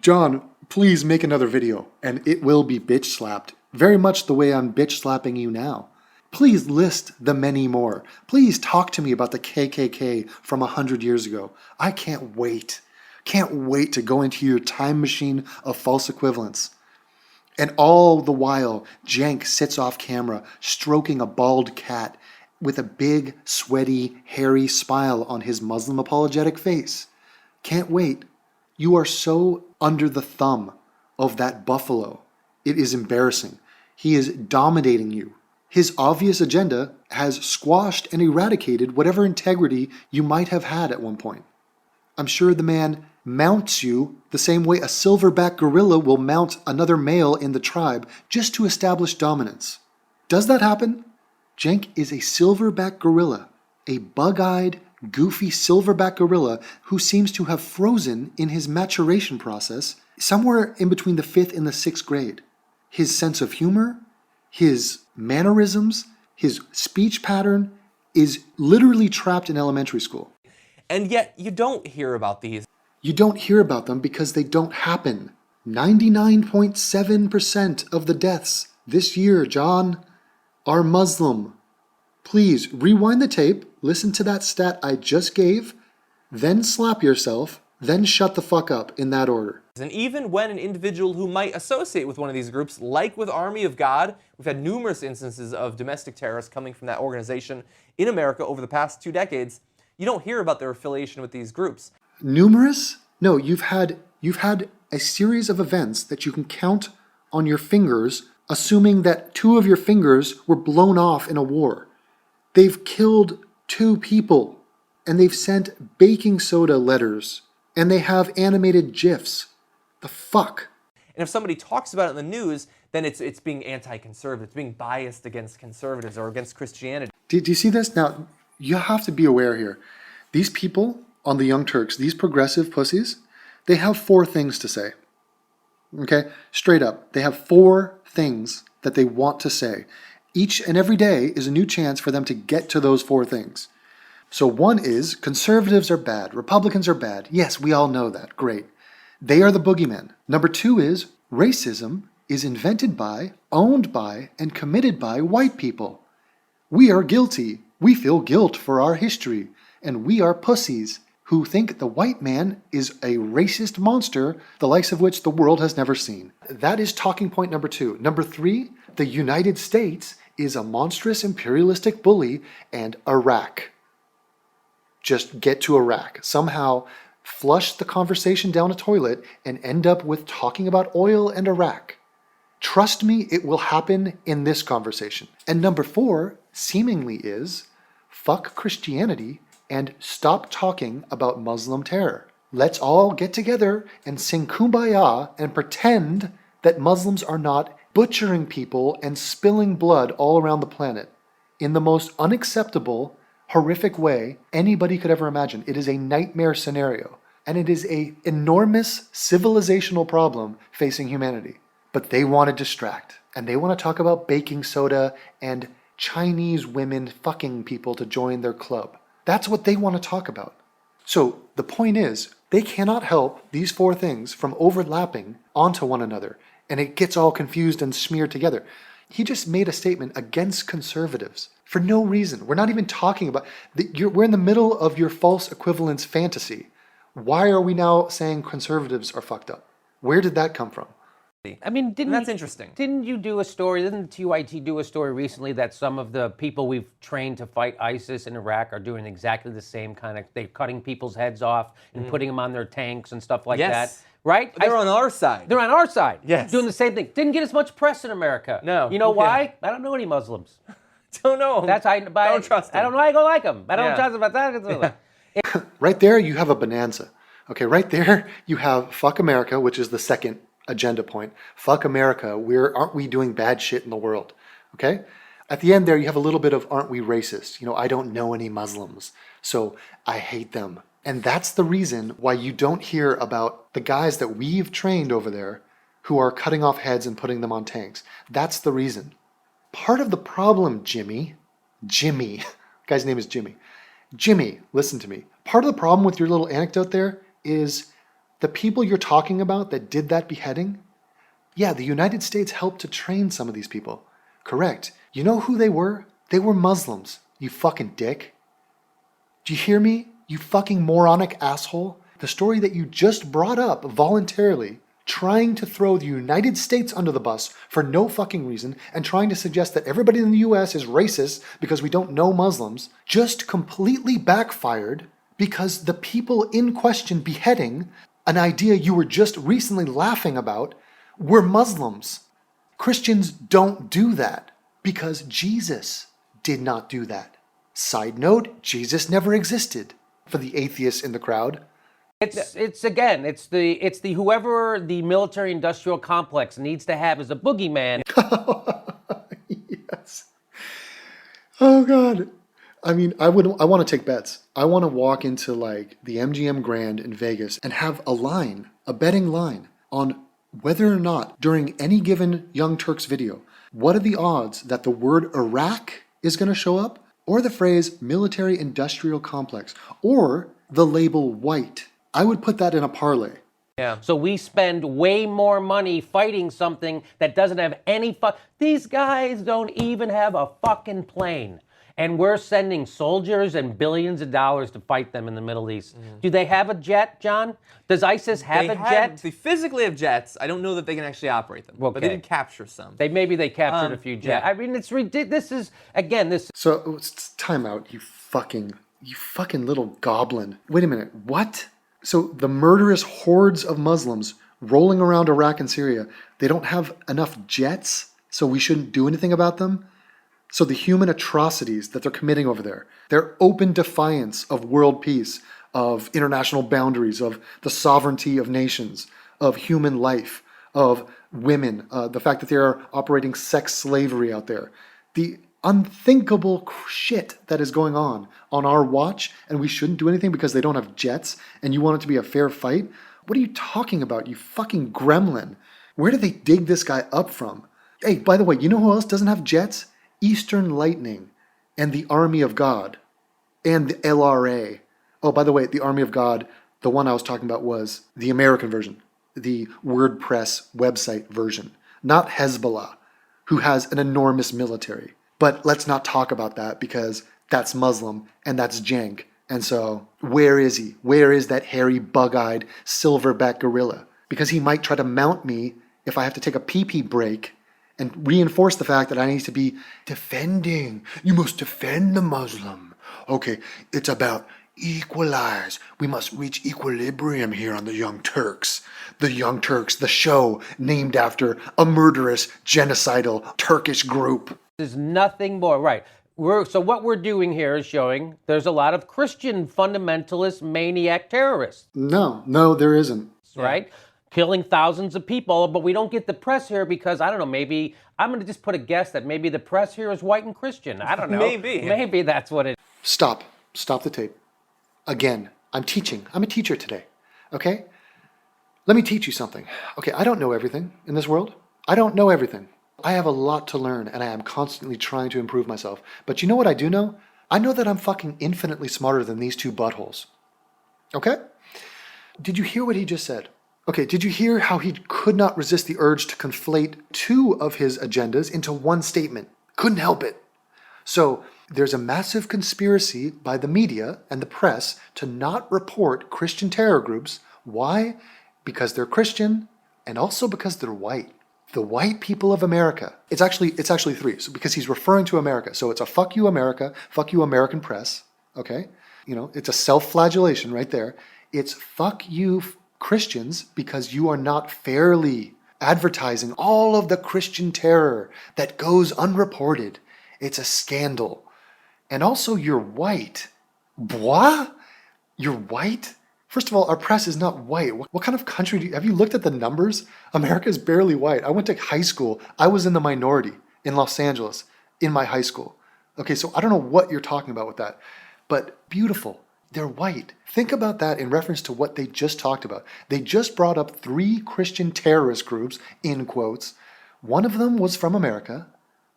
John, please make another video, and it will be bitch slapped, very much the way I'm bitch slapping you now. Please list the many more. Please talk to me about the KKK from 100 years ago. I can't wait. Can't wait to go into your time machine of false equivalence. And all the while, Cenk sits off camera, stroking a bald cat with a big, sweaty, hairy smile on his Muslim apologetic face. Can't wait. You are so under the thumb of that buffalo. It is embarrassing. He is dominating you. His obvious agenda has squashed and eradicated whatever integrity you might have had at one point. I'm sure the man mounts you the same way a silverback gorilla will mount another male in the tribe just to establish dominance. Does that happen? Cenk is a silverback gorilla, a bug-eyed, goofy silverback gorilla who seems to have frozen in his maturation process somewhere in between the 5th and the 6th grade. His sense of humor, his mannerisms, his speech pattern is literally trapped in elementary school. And yet you don't hear about these. You don't hear about them because they don't happen. 99.7% of the deaths this year, John, are Muslim. Please rewind the tape, listen to that stat I just gave, then slap yourself, then shut the fuck up in that order. And even when an individual who might associate with one of these groups, like with Army of God, we've had numerous instances of domestic terrorists coming from that organization in America over the past 2 decades, you don't hear about their affiliation with these groups. Numerous? No, you've had a series of events that you can count on your fingers, assuming that 2 of your fingers were blown off in a war. They've killed 2 people, and they've sent baking soda letters, and they have animated GIFs. The fuck? And if somebody talks about it in the news, then it's being anti-conservative, it's being biased against conservatives or against Christianity. Do you see this? Now, you have to be aware here. These people on the Young Turks, these progressive pussies, they have 4 things to say. Okay? Straight up. They have 4 things that they want to say. Each and every day is a new chance for them to get to those 4 things. So one is, conservatives are bad, Republicans are bad. Yes, we all know that. Great. They are the boogeymen. Number 2 is, racism is invented by, owned by, and committed by white people. We are guilty. We feel guilt for our history. And we are pussies who think the white man is a racist monster, the likes of which the world has never seen. That is talking point number 2. Number 3, the United States is a monstrous imperialistic bully, and Iraq. Just get to Iraq. Somehow flush the conversation down a toilet and end up with talking about oil and Iraq. Trust me, it will happen in this conversation. And number 4, seemingly is, fuck Christianity and stop talking about Muslim terror. Let's all get together and sing Kumbaya and pretend that Muslims are not butchering people and spilling blood all around the planet in the most unacceptable, horrific way anybody could ever imagine. It is a nightmare scenario, and it is an enormous civilizational problem facing humanity. But they want to distract, and they want to talk about baking soda and Chinese women fucking people to join their club. That's what they want to talk about. So the point is, they cannot help these 4 things from overlapping onto one another, and it gets all confused and smeared together. He just made a statement against conservatives for no reason. We're not even talking about, we're in the middle of your false equivalence fantasy. Why are we now saying conservatives are fucked up? Where did that come from? I mean, That's interesting. Didn't you do a story, didn't TYT do a story recently that some of the people we've trained to fight ISIS in Iraq are doing exactly the same kind of, they're cutting people's heads off and putting them on their tanks and stuff like Yes. that? Right? They're on our side. They're on our side. Yes. Doing the same thing. Didn't get as much press in America. No. You know Yeah. why? I don't know any Muslims. Don't know. Don't trust them. I don't know how you gonna like them. I don't Yeah. trust them. But Right there, you have a bonanza. Okay, right there, you have fuck America, which is the second agenda point. Fuck America, aren't we doing bad shit in the world? Okay? At the end there, you have a little bit of aren't we racist? I don't know any Muslims, so I hate them. And that's the reason why you don't hear about the guys that we've trained over there who are cutting off heads and putting them on tanks. That's the reason. Part of the problem, Jimmy, guy's name is Jimmy. Jimmy, listen to me. Part of the problem with your little anecdote there is the people you're talking about that did that beheading, yeah, the United States helped to train some of these people. Correct. You know who they were? They were Muslims, you fucking dick. Do you hear me? You fucking moronic asshole. The story that you just brought up voluntarily, trying to throw the United States under the bus for no fucking reason and trying to suggest that everybody in the US is racist because we don't know Muslims, just completely backfired because the people in question beheading an idea you were just recently laughing about were Muslims. Christians don't do that because Jesus did not do that. Side note, Jesus never existed for the atheists in the crowd. It's the whoever the military industrial complex needs to have as a boogeyman. Yes. Oh God. I mean, I want to take bets. I want to walk into like the MGM Grand in Vegas and have a betting line on whether or not during any given Young Turks video, what are the odds that the word Iraq is going to show up, or the phrase military industrial complex, or the label white. I would put that in a parlay. Yeah. So we spend way more money fighting something that doesn't have any These guys don't even have a fucking plane. And we're sending soldiers and billions of dollars to fight them in the Middle East. Do they have a jet, John? Does ISIS have a jet? They physically have jets. I don't know that they can actually operate them. Okay. But they did capture some. Maybe they captured a few jets. Yeah. I mean, it's ridiculous. This is, again, this. So, time out, you fucking little goblin. Wait a minute, what? So the murderous hordes of Muslims rolling around Iraq and Syria, they don't have enough jets, so we shouldn't do anything about them? So the human atrocities that they're committing over there, their open defiance of world peace, of international boundaries, of the sovereignty of nations, of human life, of women, the fact that they are operating sex slavery out there, the unthinkable shit that is going on our watch, and we shouldn't do anything because they don't have jets, and you want it to be a fair fight? What are you talking about, you fucking gremlin? Where did they dig this guy up from? Hey, by the way, you know who else doesn't have jets? Eastern Lightning and the Army of God and the LRA. Oh, by the way, the Army of God, the one I was talking about was the American version, the WordPress website version, not Hezbollah, who has an enormous military. But let's not talk about that because that's Muslim and that's jank. And so, where is he? Where is that hairy, bug-eyed, silverback gorilla? Because he might try to mount me if I have to take a pee-pee break and reinforce the fact that I need to be defending. You must defend the Muslim. Okay, it's about equalize. We must reach equilibrium here on the Young Turks. The Young Turks, the show named after a murderous, genocidal Turkish group. There's nothing more, right? So what we're doing here is showing there's a lot of Christian fundamentalist maniac terrorists. No, there isn't. Right? Killing thousands of people, but we don't get the press here because, I don't know, maybe, I'm going to just put a guess that maybe the press here is white and Christian. I don't know. Maybe that's what it is. Stop the tape. Again, I'm teaching. I'm a teacher today, okay? Let me teach you something. Okay, I don't know everything in this world. I don't know everything. I have a lot to learn, and I am constantly trying to improve myself. But you know what I do know? I know that I'm fucking infinitely smarter than these two buttholes. Okay? Did you hear what he just said? Okay, did you hear how he could not resist the urge to conflate two of his agendas into one statement? Couldn't help it. So, there's a massive conspiracy by the media and the press to not report Christian terror groups. Why? Because they're Christian, and also because they're white. The white people of America. It's actually three, so because he's referring to America. So it's a fuck you America, fuck you American press, okay? You know, it's a self-flagellation right there. It's fuck you Christians because you are not fairly advertising all of the Christian terror that goes unreported. It's a scandal. And also you're white. Bois? You're white? First of all, our press is not white. What kind of country have you looked at the numbers? America is barely white. I went to high school. I was in the minority in Los Angeles in my high school. Okay, so I don't know what you're talking about with that, but beautiful. They're white. Think about that in reference to what they just talked about. They just brought up 3 Christian terrorist groups, in quotes. One of them was from America,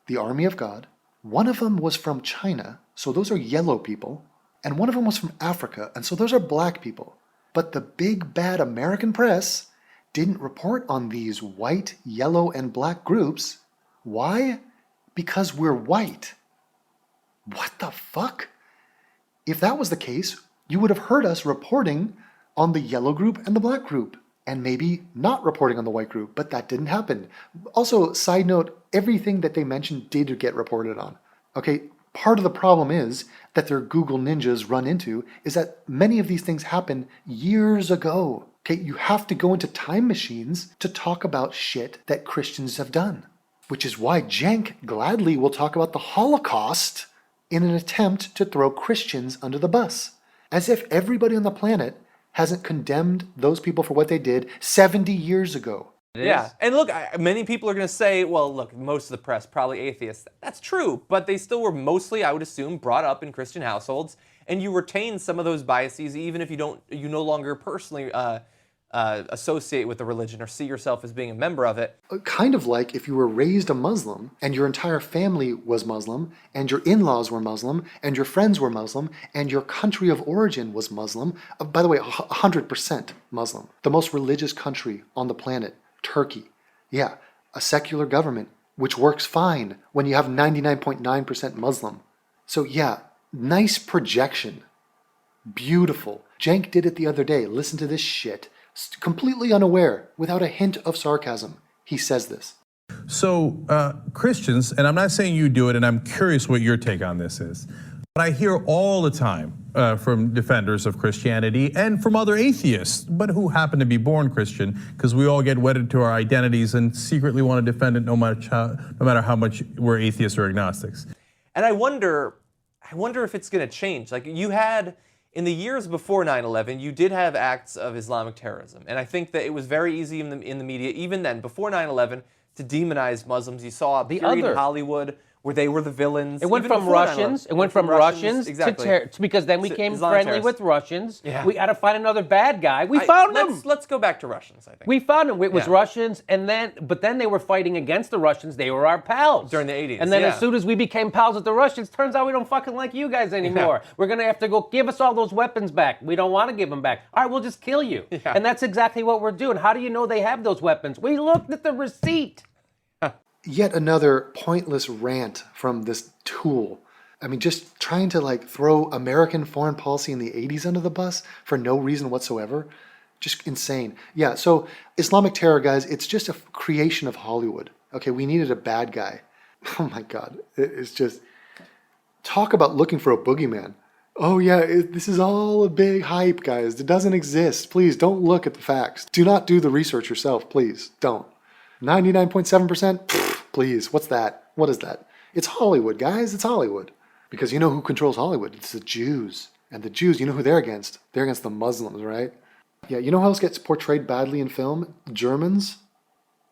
the Army of God. One of them was from China, so those are yellow people. And one of them was from Africa, and so those are black people. But the big bad American press didn't report on these white, yellow, and black groups. Why? Because we're white. What the fuck? If that was the case, you would have heard us reporting on the yellow group and the black group, and maybe not reporting on the white group, but that didn't happen. Also, side note, everything that they mentioned did get reported on. Okay, part of the problem is that their Google ninjas run into is that many of these things happened years ago. Okay, you have to go into time machines to talk about shit that Christians have done, which is why Cenk gladly will talk about the Holocaust in an attempt to throw Christians under the bus, as if everybody on the planet hasn't condemned those people for what they did 70 years ago. Yeah, and look, many people are going to say, well, look, most of the press, probably atheists. That's true, but they still were mostly, I would assume, brought up in Christian households, and you retain some of those biases even if you no longer personally associate with the religion or see yourself as being a member of it. Kind of like if you were raised a Muslim and your entire family was Muslim and your in-laws were Muslim and your friends were Muslim and your country of origin was Muslim. By the way, 100% Muslim. The most religious country on the planet, Turkey. Yeah, a secular government, which works fine when you have 99.9% Muslim. So yeah, nice projection. Beautiful. Cenk did it the other day. Listen to this shit. Completely unaware, without a hint of sarcasm, he says this. So Christians, and I'm not saying you do it, and I'm curious what your take on this is, but I hear all the time from defenders of Christianity and from other atheists, but who happen to be born Christian, because we all get wedded to our identities and secretly want to defend it no matter how much we're atheists or agnostics. And I wonder if it's going to change. Like you had, in the years before 9/11, you did have acts of Islamic terrorism. And I think that it was very easy in the media, even then, before 9/11, to demonize Muslims. You saw a period in Hollywood where they were the villains. It went from Russians. It went from Russians exactly. to because then we became friendly with Russians. Yeah. We had to find another bad guy. We found him. Let's go back to Russians, I think. We found him. It was Russians, and then they were fighting against the Russians. They were our pals during the 80s. And then as soon as we became pals with the Russians, turns out we don't fucking like you guys anymore. Yeah. We're gonna have to go give us all those weapons back. We don't want to give them back. All right, we'll just kill you. Yeah. And that's exactly what we're doing. How do you know they have those weapons? We looked at the receipt. Yet another pointless rant from this tool. I mean, just trying to like throw American foreign policy in the 80s under the bus for no reason whatsoever. Just insane. Yeah, so Islamic terror, guys, it's just a creation of Hollywood. Okay, we needed a bad guy. Oh my God. It's just, talk about looking for a boogeyman. Oh yeah, this is all a big hype, guys. It doesn't exist. Please don't look at the facts. Do not do the research yourself, please. Don't. 99.7%? Please, what's that? What is that? It's Hollywood, guys. It's Hollywood. Because you know who controls Hollywood? It's the Jews. And the Jews, you know who they're against? They're against the Muslims, right? Yeah, you know who else gets portrayed badly in film? Germans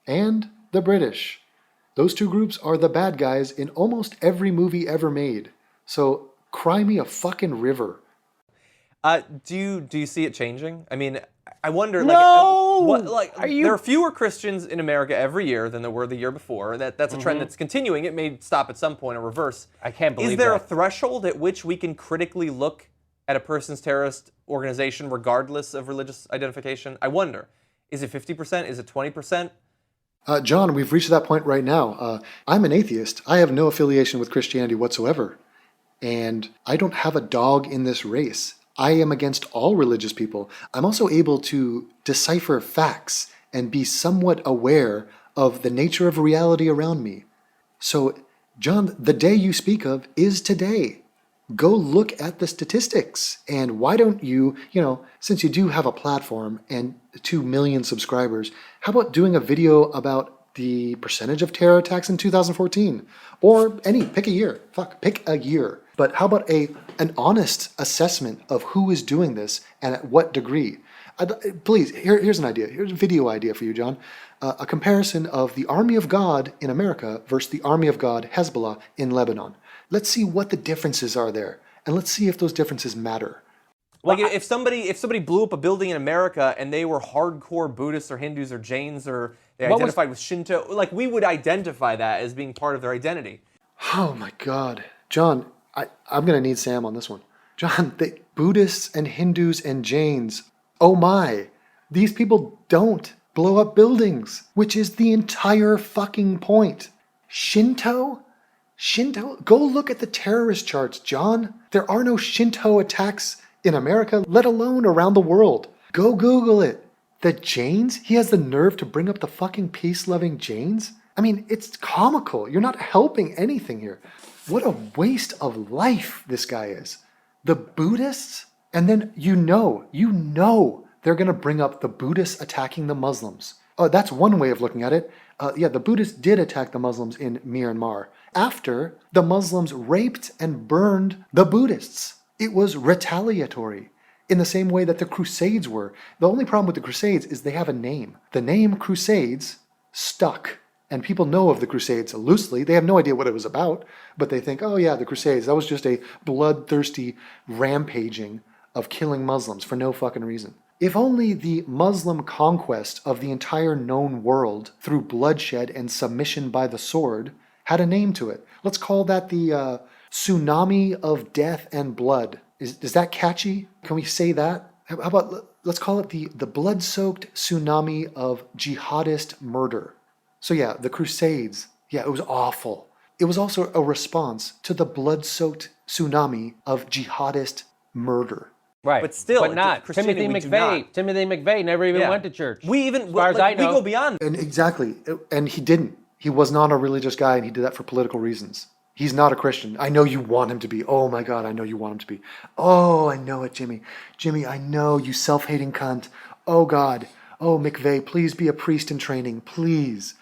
and the British. Those two groups are the bad guys in almost every movie ever made. So cry me a fucking river. Do you see it changing? I mean, I wonder. No! There are fewer Christians in America every year than there were the year before. That's a trend that's continuing. It may stop at some point or reverse. I can't believe Is there that. a threshold at which we can critically look at a person's terrorist organization regardless of religious identification? I wonder. Is it 50%? Is it 20%? John, we've reached that point right now. I'm an atheist. I have no affiliation with Christianity whatsoever. And I don't have a dog in this race. I am against all religious people. I'm also able to decipher facts and be somewhat aware of the nature of reality around me. So, John, the day you speak of is today. Go look at the statistics. And why don't you, since you do have a platform and 2 million subscribers, how about doing a video about the percentage of terror attacks in 2014? Or pick a year. Pick a year. But how about an honest assessment of who is doing this and at what degree? Please, here's an idea. Here's a video idea for you, John. A comparison of the Army of God in America versus the Army of God, Hezbollah, in Lebanon. Let's see what the differences are there. And let's see if those differences matter. Like if somebody blew up a building in America and they were hardcore Buddhists or Hindus or Jains or they identified with Shinto, like we would identify that as being part of their identity. Oh my God. John, I'm going to need Sam on this one. John, the Buddhists and Hindus and Jains, oh my, these people don't blow up buildings, which is the entire fucking point. Shinto? Shinto? Go look at the terrorist charts, John. There are no Shinto attacks in America, let alone around the world. Go Google it. The Jains? He has the nerve to bring up the fucking peace-loving Jains? I mean, it's comical. You're not helping anything here. What a waste of life this guy is. The Buddhists? And then you know they're going to bring up the Buddhists attacking the Muslims. Oh, that's one way of looking at it. The Buddhists did attack the Muslims in Myanmar after the Muslims raped and burned the Buddhists. It was retaliatory in the same way that the Crusades were. The only problem with the Crusades is they have a name. The name Crusades stuck. And people know of the Crusades loosely. They have no idea what it was about, but they think, oh yeah, the Crusades, that was just a bloodthirsty rampaging of killing Muslims for no fucking reason. If only the Muslim conquest of the entire known world through bloodshed and submission by the sword had a name to it. Let's call that the tsunami of death and blood. Is that catchy? Can we say that? How about, let's call it the blood-soaked tsunami of jihadist murder. So yeah, the Crusades, yeah, it was awful. It was also a response to the blood-soaked tsunami of jihadist murder. Right. But still, but not. Christianity, Timothy McVeigh. Timothy McVeigh never even went to church. We even, as far as I know, we go beyond. And exactly, and he didn't. He was not a religious guy, and he did that for political reasons. He's not a Christian. I know you want him to be. Oh my God, I know you want him to be. Oh, I know it, Jimmy. Jimmy, I know, you self-hating cunt. Oh God. Oh, McVeigh, please be a priest in training, please.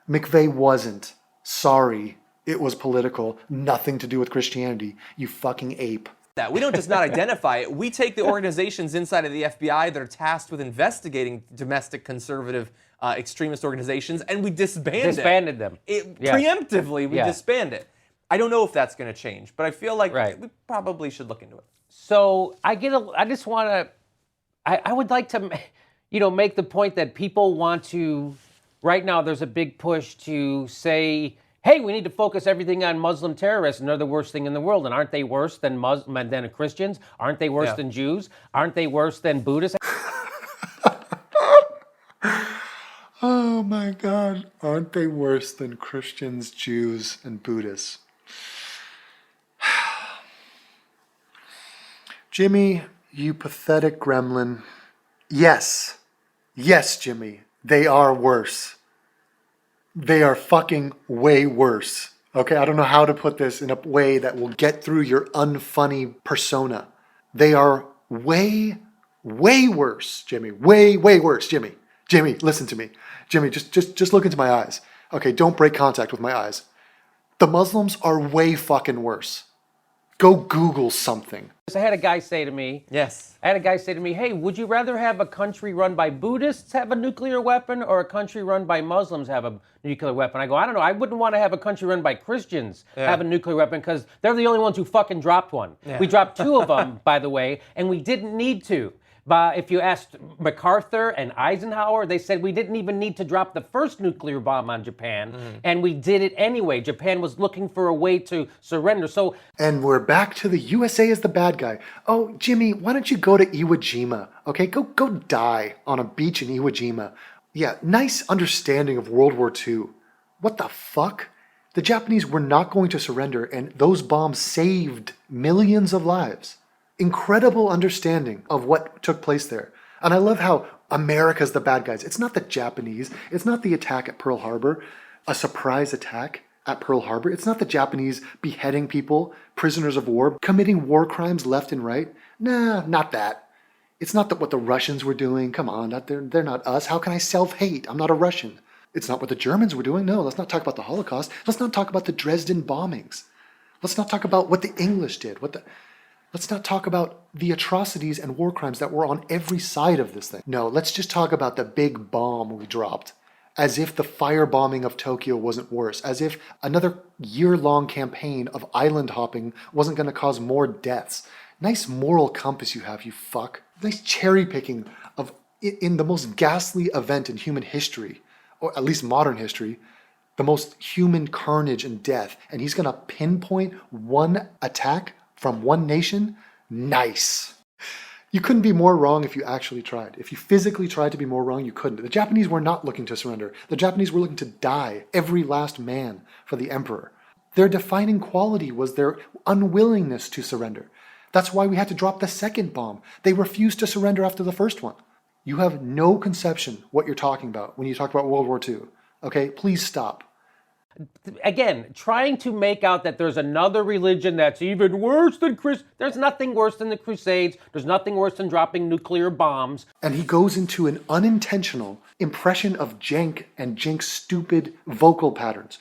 McVeigh wasn't. Sorry. It was political. Nothing to do with Christianity. You fucking ape. That we don't just not identify it. We take the organizations inside of the FBI that are tasked with investigating domestic conservative extremist organizations, and we disbanded them. Preemptively, we disband it. I don't know if that's going to change, but I feel like we probably should look into it. So I just want to. I would like to, make the point that people want to. Right now, there's a big push to say, hey, we need to focus everything on Muslim terrorists, and they're the worst thing in the world. And aren't they worse than than Christians? Aren't they worse than Jews? Aren't they worse than Buddhists? Oh my God. Aren't they worse than Christians, Jews, and Buddhists? Jimmy, you pathetic gremlin. Yes. Yes, Jimmy. They are worse. They are fucking way worse. Okay, I don't know how to put this in a way that will get through your unfunny persona. They are way, way worse, Jimmy. Way, way worse, Jimmy. Jimmy, listen to me. Jimmy, just look into my eyes. Okay, don't break contact with my eyes. The Muslims are way fucking worse. Go Google something. I had a guy say to me, hey, would you rather have a country run by Buddhists have a nuclear weapon or a country run by Muslims have a nuclear weapon? I go, I don't know. I wouldn't want to have a country run by Christians have a nuclear weapon because they're the only ones who fucking dropped one. Yeah. We dropped 2 of them, by the way, and we didn't need to. But if you asked MacArthur and Eisenhower, they said we didn't even need to drop the first nuclear bomb on Japan, and we did it anyway. Japan was looking for a way to surrender. And we're back to the USA as the bad guy. Oh, Jimmy, why don't you go to Iwo Jima? Okay, go die on a beach in Iwo Jima. Yeah, nice understanding of World War II. What the fuck? The Japanese were not going to surrender, and those bombs saved millions of lives. Incredible understanding of what took place there. And I love how America's the bad guys. It's not the Japanese. It's not the attack at Pearl Harbor, a surprise attack at Pearl Harbor. It's not the Japanese beheading people, prisoners of war, committing war crimes left and right. Nah, not that. It's not what the Russians were doing. Come on, they're not us. How can I self-hate? I'm not a Russian. It's not what the Germans were doing. No, let's not talk about the Holocaust. Let's not talk about the Dresden bombings. Let's not talk about what the English did. Let's not talk about the atrocities and war crimes that were on every side of this thing. No, let's just talk about the big bomb we dropped. As if the firebombing of Tokyo wasn't worse. As if another year-long campaign of island hopping wasn't going to cause more deaths. Nice moral compass you have, you fuck. Nice cherry picking of in the most ghastly event in human history, or at least modern history, the most human carnage and death. And he's going to pinpoint one attack from one nation? Nice. You couldn't be more wrong if you actually tried. If you physically tried to be more wrong, you couldn't. The Japanese were not looking to surrender. The Japanese were looking to die, every last man, for the emperor. Their defining quality was their unwillingness to surrender. That's why we had to drop the second bomb. They refused to surrender after the first one. You have no conception what you're talking about when you talk about World War II. Okay, please stop. Again, trying to make out that there's another religion that's even worse than there's nothing worse than the Crusades. There's nothing worse than dropping nuclear bombs. And he goes into an unintentional impression of Cenk and Cenk's stupid vocal patterns.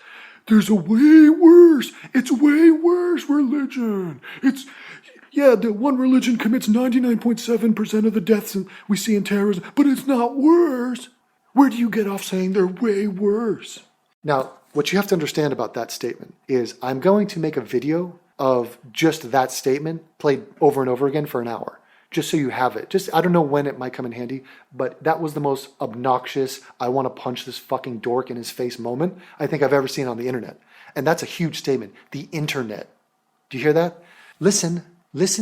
There's a it's way worse religion. The one religion commits 99.7% of the deaths we see in terrorism, but it's not worse. Where do you get off saying they're way worse? Now, what you have to understand about that statement is I'm going to make a video of just that statement played over and over again for an hour, just so you have it. I don't know when it might come in handy, but that was the most obnoxious, I want to punch this fucking dork in his face moment I think I've ever seen on the internet. And that's a huge statement. The internet. Do you hear that? Listen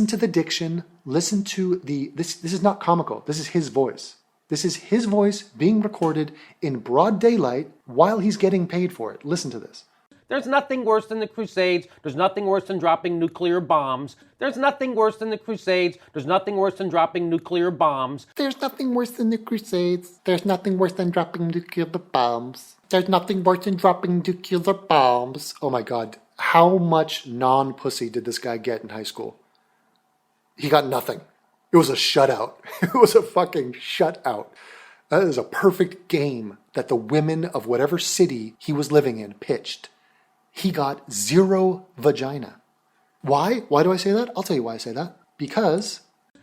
to the diction. Listen to this is not comical. This is his voice. This is his voice being recorded in broad daylight while he's getting paid for it. Listen to this. There's nothing worse than the Crusades. There's nothing worse than dropping nuclear bombs. There's nothing worse than the Crusades. There's nothing worse than dropping nuclear bombs. There's nothing worse than the Crusades. There's nothing worse than dropping nuclear bombs. There's nothing worse than dropping nuclear bombs. Oh my God. How much non-pussy did this guy get in high school? He got nothing. It was a shutout. It was a fucking shutout. That is a perfect game that the women of whatever city he was living in pitched. He got 0 vagina. Why? Why do I say that? I'll tell you why I say that. Because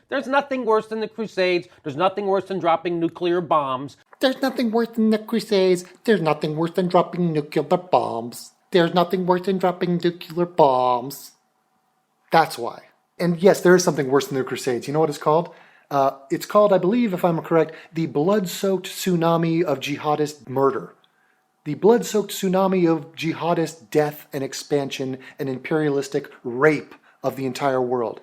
there's nothing worse than the Crusades. There's nothing worse than dropping nuclear bombs. There's nothing worse than the Crusades. There's nothing worse than dropping nuclear bombs. There's nothing worse than dropping nuclear bombs. That's why. And yes, there is something worse than the Crusades. You know what it's called? It's called, I believe, if I'm correct, the blood-soaked tsunami of jihadist murder. The blood-soaked tsunami of jihadist death and expansion and imperialistic rape of the entire world.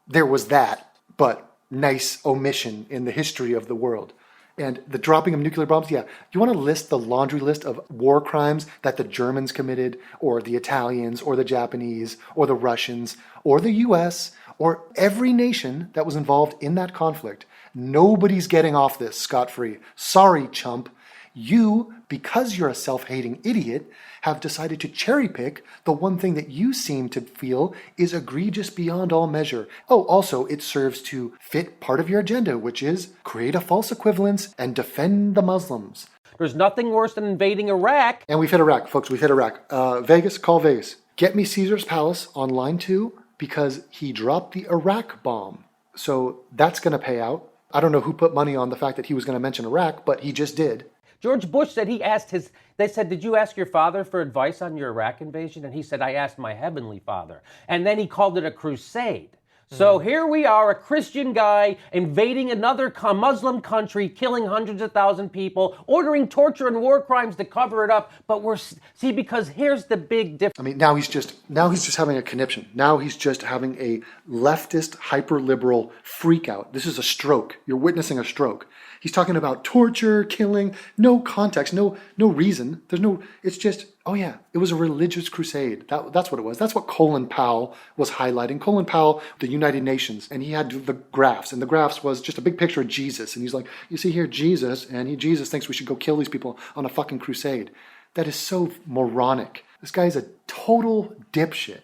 There was that, but nice omission in the history of the world. And the dropping of nuclear bombs, yeah. You want to list the laundry list of war crimes that the Germans committed, or the Italians, or the Japanese, or the Russians, or the US, or every nation that was involved in that conflict. Nobody's getting off this scot-free. Sorry, chump. You, because you're a self-hating idiot, have decided to cherry-pick the one thing that you seem to feel is egregious beyond all measure. Oh, also, it serves to fit part of your agenda, which is create a false equivalence and defend the Muslims. There's nothing worse than invading Iraq. And we've hit Iraq, folks. We've hit Iraq. Vegas, call Vegas. Get me Caesar's Palace on line 2 because he dropped the Iraq bomb. So that's going to pay out. I don't know who put money on the fact that he was going to mention Iraq, but he just did. George Bush said they said, did you ask your father for advice on your Iraq invasion? And he said, I asked my heavenly father. And then he called it a crusade. So here we are, a Christian guy invading another Muslim country, killing hundreds of thousands of people, ordering torture and war crimes to cover it up. But because here's the big difference. I mean, now he's just having a conniption. Now he's just having a leftist, hyper-liberal freak out. This is a stroke. You're witnessing a stroke. He's talking about torture, killing, no context, no reason. It's just, oh yeah, it was a religious crusade. That's what it was. That's what Colin Powell was highlighting. Colin Powell, the United Nations, and he had the graphs, and the graphs was just a big picture of Jesus. And he's like, you see here Jesus, and Jesus thinks we should go kill these people on a fucking crusade. That is so moronic. This guy is a total dipshit.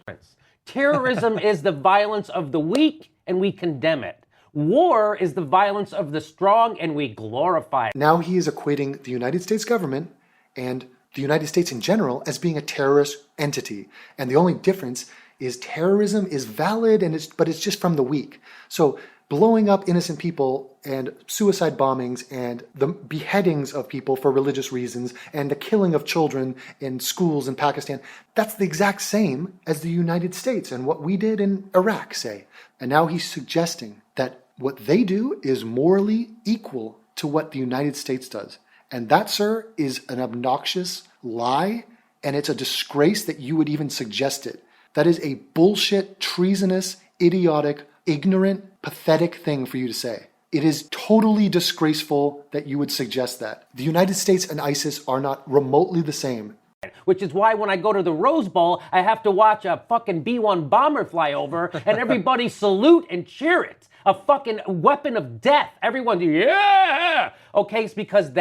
Terrorism is the violence of the weak, and we condemn it. War is the violence of the strong, and we glorify it. Now he is equating the United States government and the United States in general as being a terrorist entity. And the only difference is terrorism is valid, but it's just from the weak. So blowing up innocent people and suicide bombings and the beheadings of people for religious reasons and the killing of children in schools in Pakistan, that's the exact same as the United States and what we did in Iraq, say. And now he's suggesting that what they do is morally equal to what the United States does. And that, sir, is an obnoxious lie, and it's a disgrace that you would even suggest it. That is a bullshit, treasonous, idiotic, ignorant, pathetic thing for you to say. It is totally disgraceful that you would suggest that. The United States and ISIS are not remotely the same. Which is why when I go to the Rose Bowl, I have to watch a fucking B-1 bomber fly over and everybody salute and cheer it. A fucking weapon of death. Everyone, yeah! Okay, it's because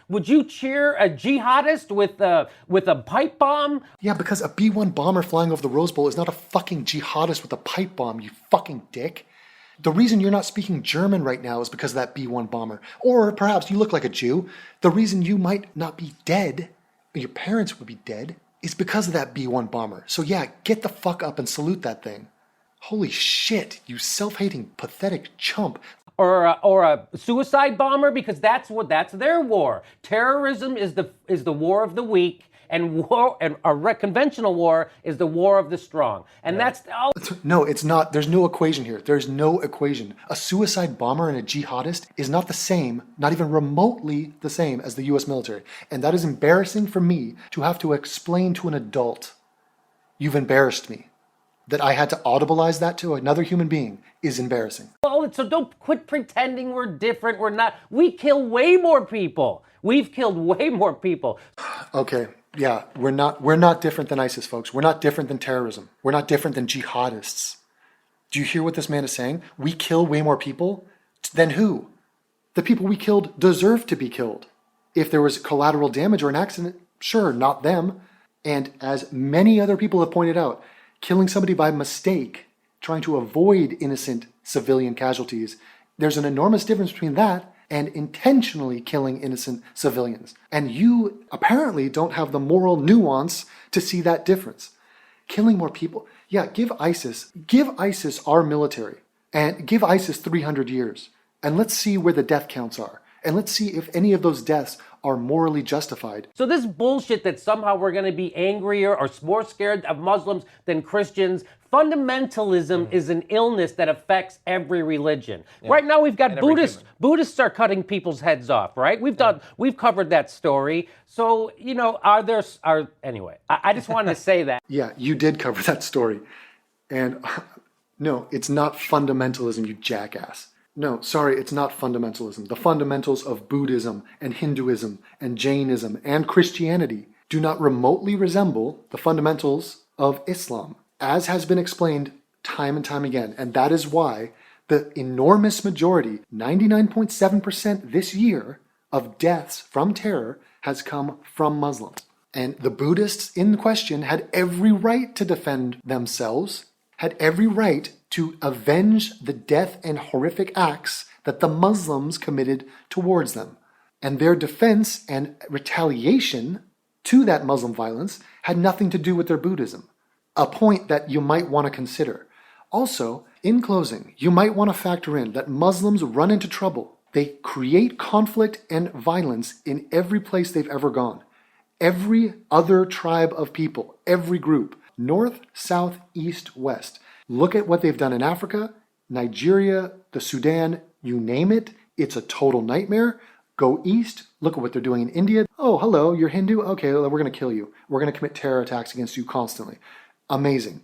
would you cheer a jihadist with a pipe bomb? Yeah, because a B-1 bomber flying over the Rose Bowl is not a fucking jihadist with a pipe bomb, you fucking dick. The reason you're not speaking German right now is because of that B-1 bomber. Or perhaps you look like a Jew. The reason you might not be dead, or your parents would be dead, is because of that B-1 bomber. So yeah, get the fuck up and salute that thing. Holy shit, you self-hating, pathetic chump. Or a suicide bomber, because that's their war. Terrorism is the war of the weak, and conventional war is the war of the strong. And that's all. No, it's not. There's no equation here. There's no equation. A suicide bomber and a jihadist is not the same, not even remotely the same as the US military. And that is embarrassing for me to have to explain to an adult. You've embarrassed me. That I had to audibilize that to another human being is embarrassing. Oh, so don't quit pretending we're different. We're not. We kill way more people. We've killed way more people. Okay, yeah, we're not different than ISIS, folks. We're not different than terrorism. We're not different than jihadists. Do you hear what this man is saying? We kill way more people? Than who? The people we killed deserve to be killed. If there was collateral damage or an accident, sure, not them. And as many other people have pointed out, killing somebody by mistake, trying to avoid innocent civilian casualties, there's an enormous difference between that and intentionally killing innocent civilians. And you apparently don't have the moral nuance to see that difference. Killing more people, yeah, give ISIS our military, and give ISIS 300 years, and let's see where the death counts are. And let's see if any of those deaths are morally justified. So this bullshit that somehow we're going to be angrier or more scared of Muslims than Christians, fundamentalism is an illness that affects every religion. Yeah. Right now we've got Buddhists. Buddhists are cutting people's heads off, right? We've covered that story. So, anyway, I just wanted to say that. Yeah, you did cover that story. And no, it's not fundamentalism, you jackass. No, sorry, it's not fundamentalism. The fundamentals of Buddhism and Hinduism and Jainism and Christianity do not remotely resemble the fundamentals of Islam, as has been explained time and time again. And that is why the enormous majority, 99.7% this year, of deaths from terror has come from Muslims. And the Buddhists in question had every right to defend themselves, had every right to avenge the death and horrific acts that the Muslims committed towards them. And their defense and retaliation to that Muslim violence had nothing to do with their Buddhism, a point that you might want to consider. Also, in closing, you might want to factor in that Muslims run into trouble. They create conflict and violence in every place they've ever gone. Every other tribe of people, every group, north, south, east, west. Look at what they've done in Africa, Nigeria, the Sudan, you name it. It's a total nightmare. Go east, look at what they're doing in India. Oh, hello, you're Hindu? Okay, well, we're going to kill you. We're going to commit terror attacks against you constantly. Amazing.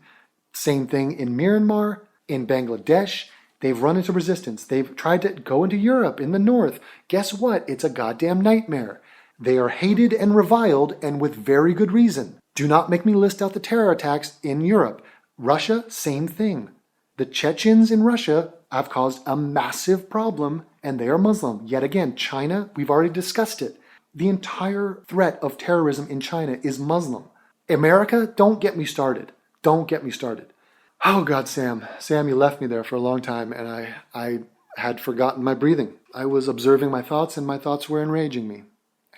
Same thing in Myanmar, in Bangladesh. They've run into resistance. They've tried to go into Europe in the north. Guess what? It's a goddamn nightmare. They are hated and reviled, and with very good reason. Do not make me list out the terror attacks in Europe. Russia, same thing. The Chechens in Russia have caused a massive problem, and they are Muslim. Yet again, China, we've already discussed it. The entire threat of terrorism in China is Muslim. America, don't get me started. Don't get me started. Oh God, Sam. Sam, you left me there for a long time, and I had forgotten my breathing. I was observing my thoughts, and my thoughts were enraging me.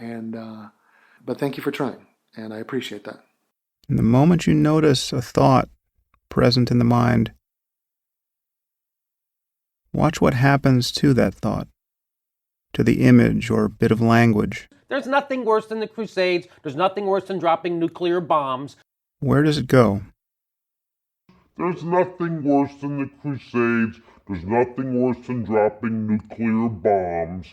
But thank you for trying, and I appreciate that. In the moment you notice a thought present in the mind, watch what happens to that thought, to the image or bit of language. There's nothing worse than the Crusades. There's nothing worse than dropping nuclear bombs. Where does it go? There's nothing worse than the Crusades. There's nothing worse than dropping nuclear bombs.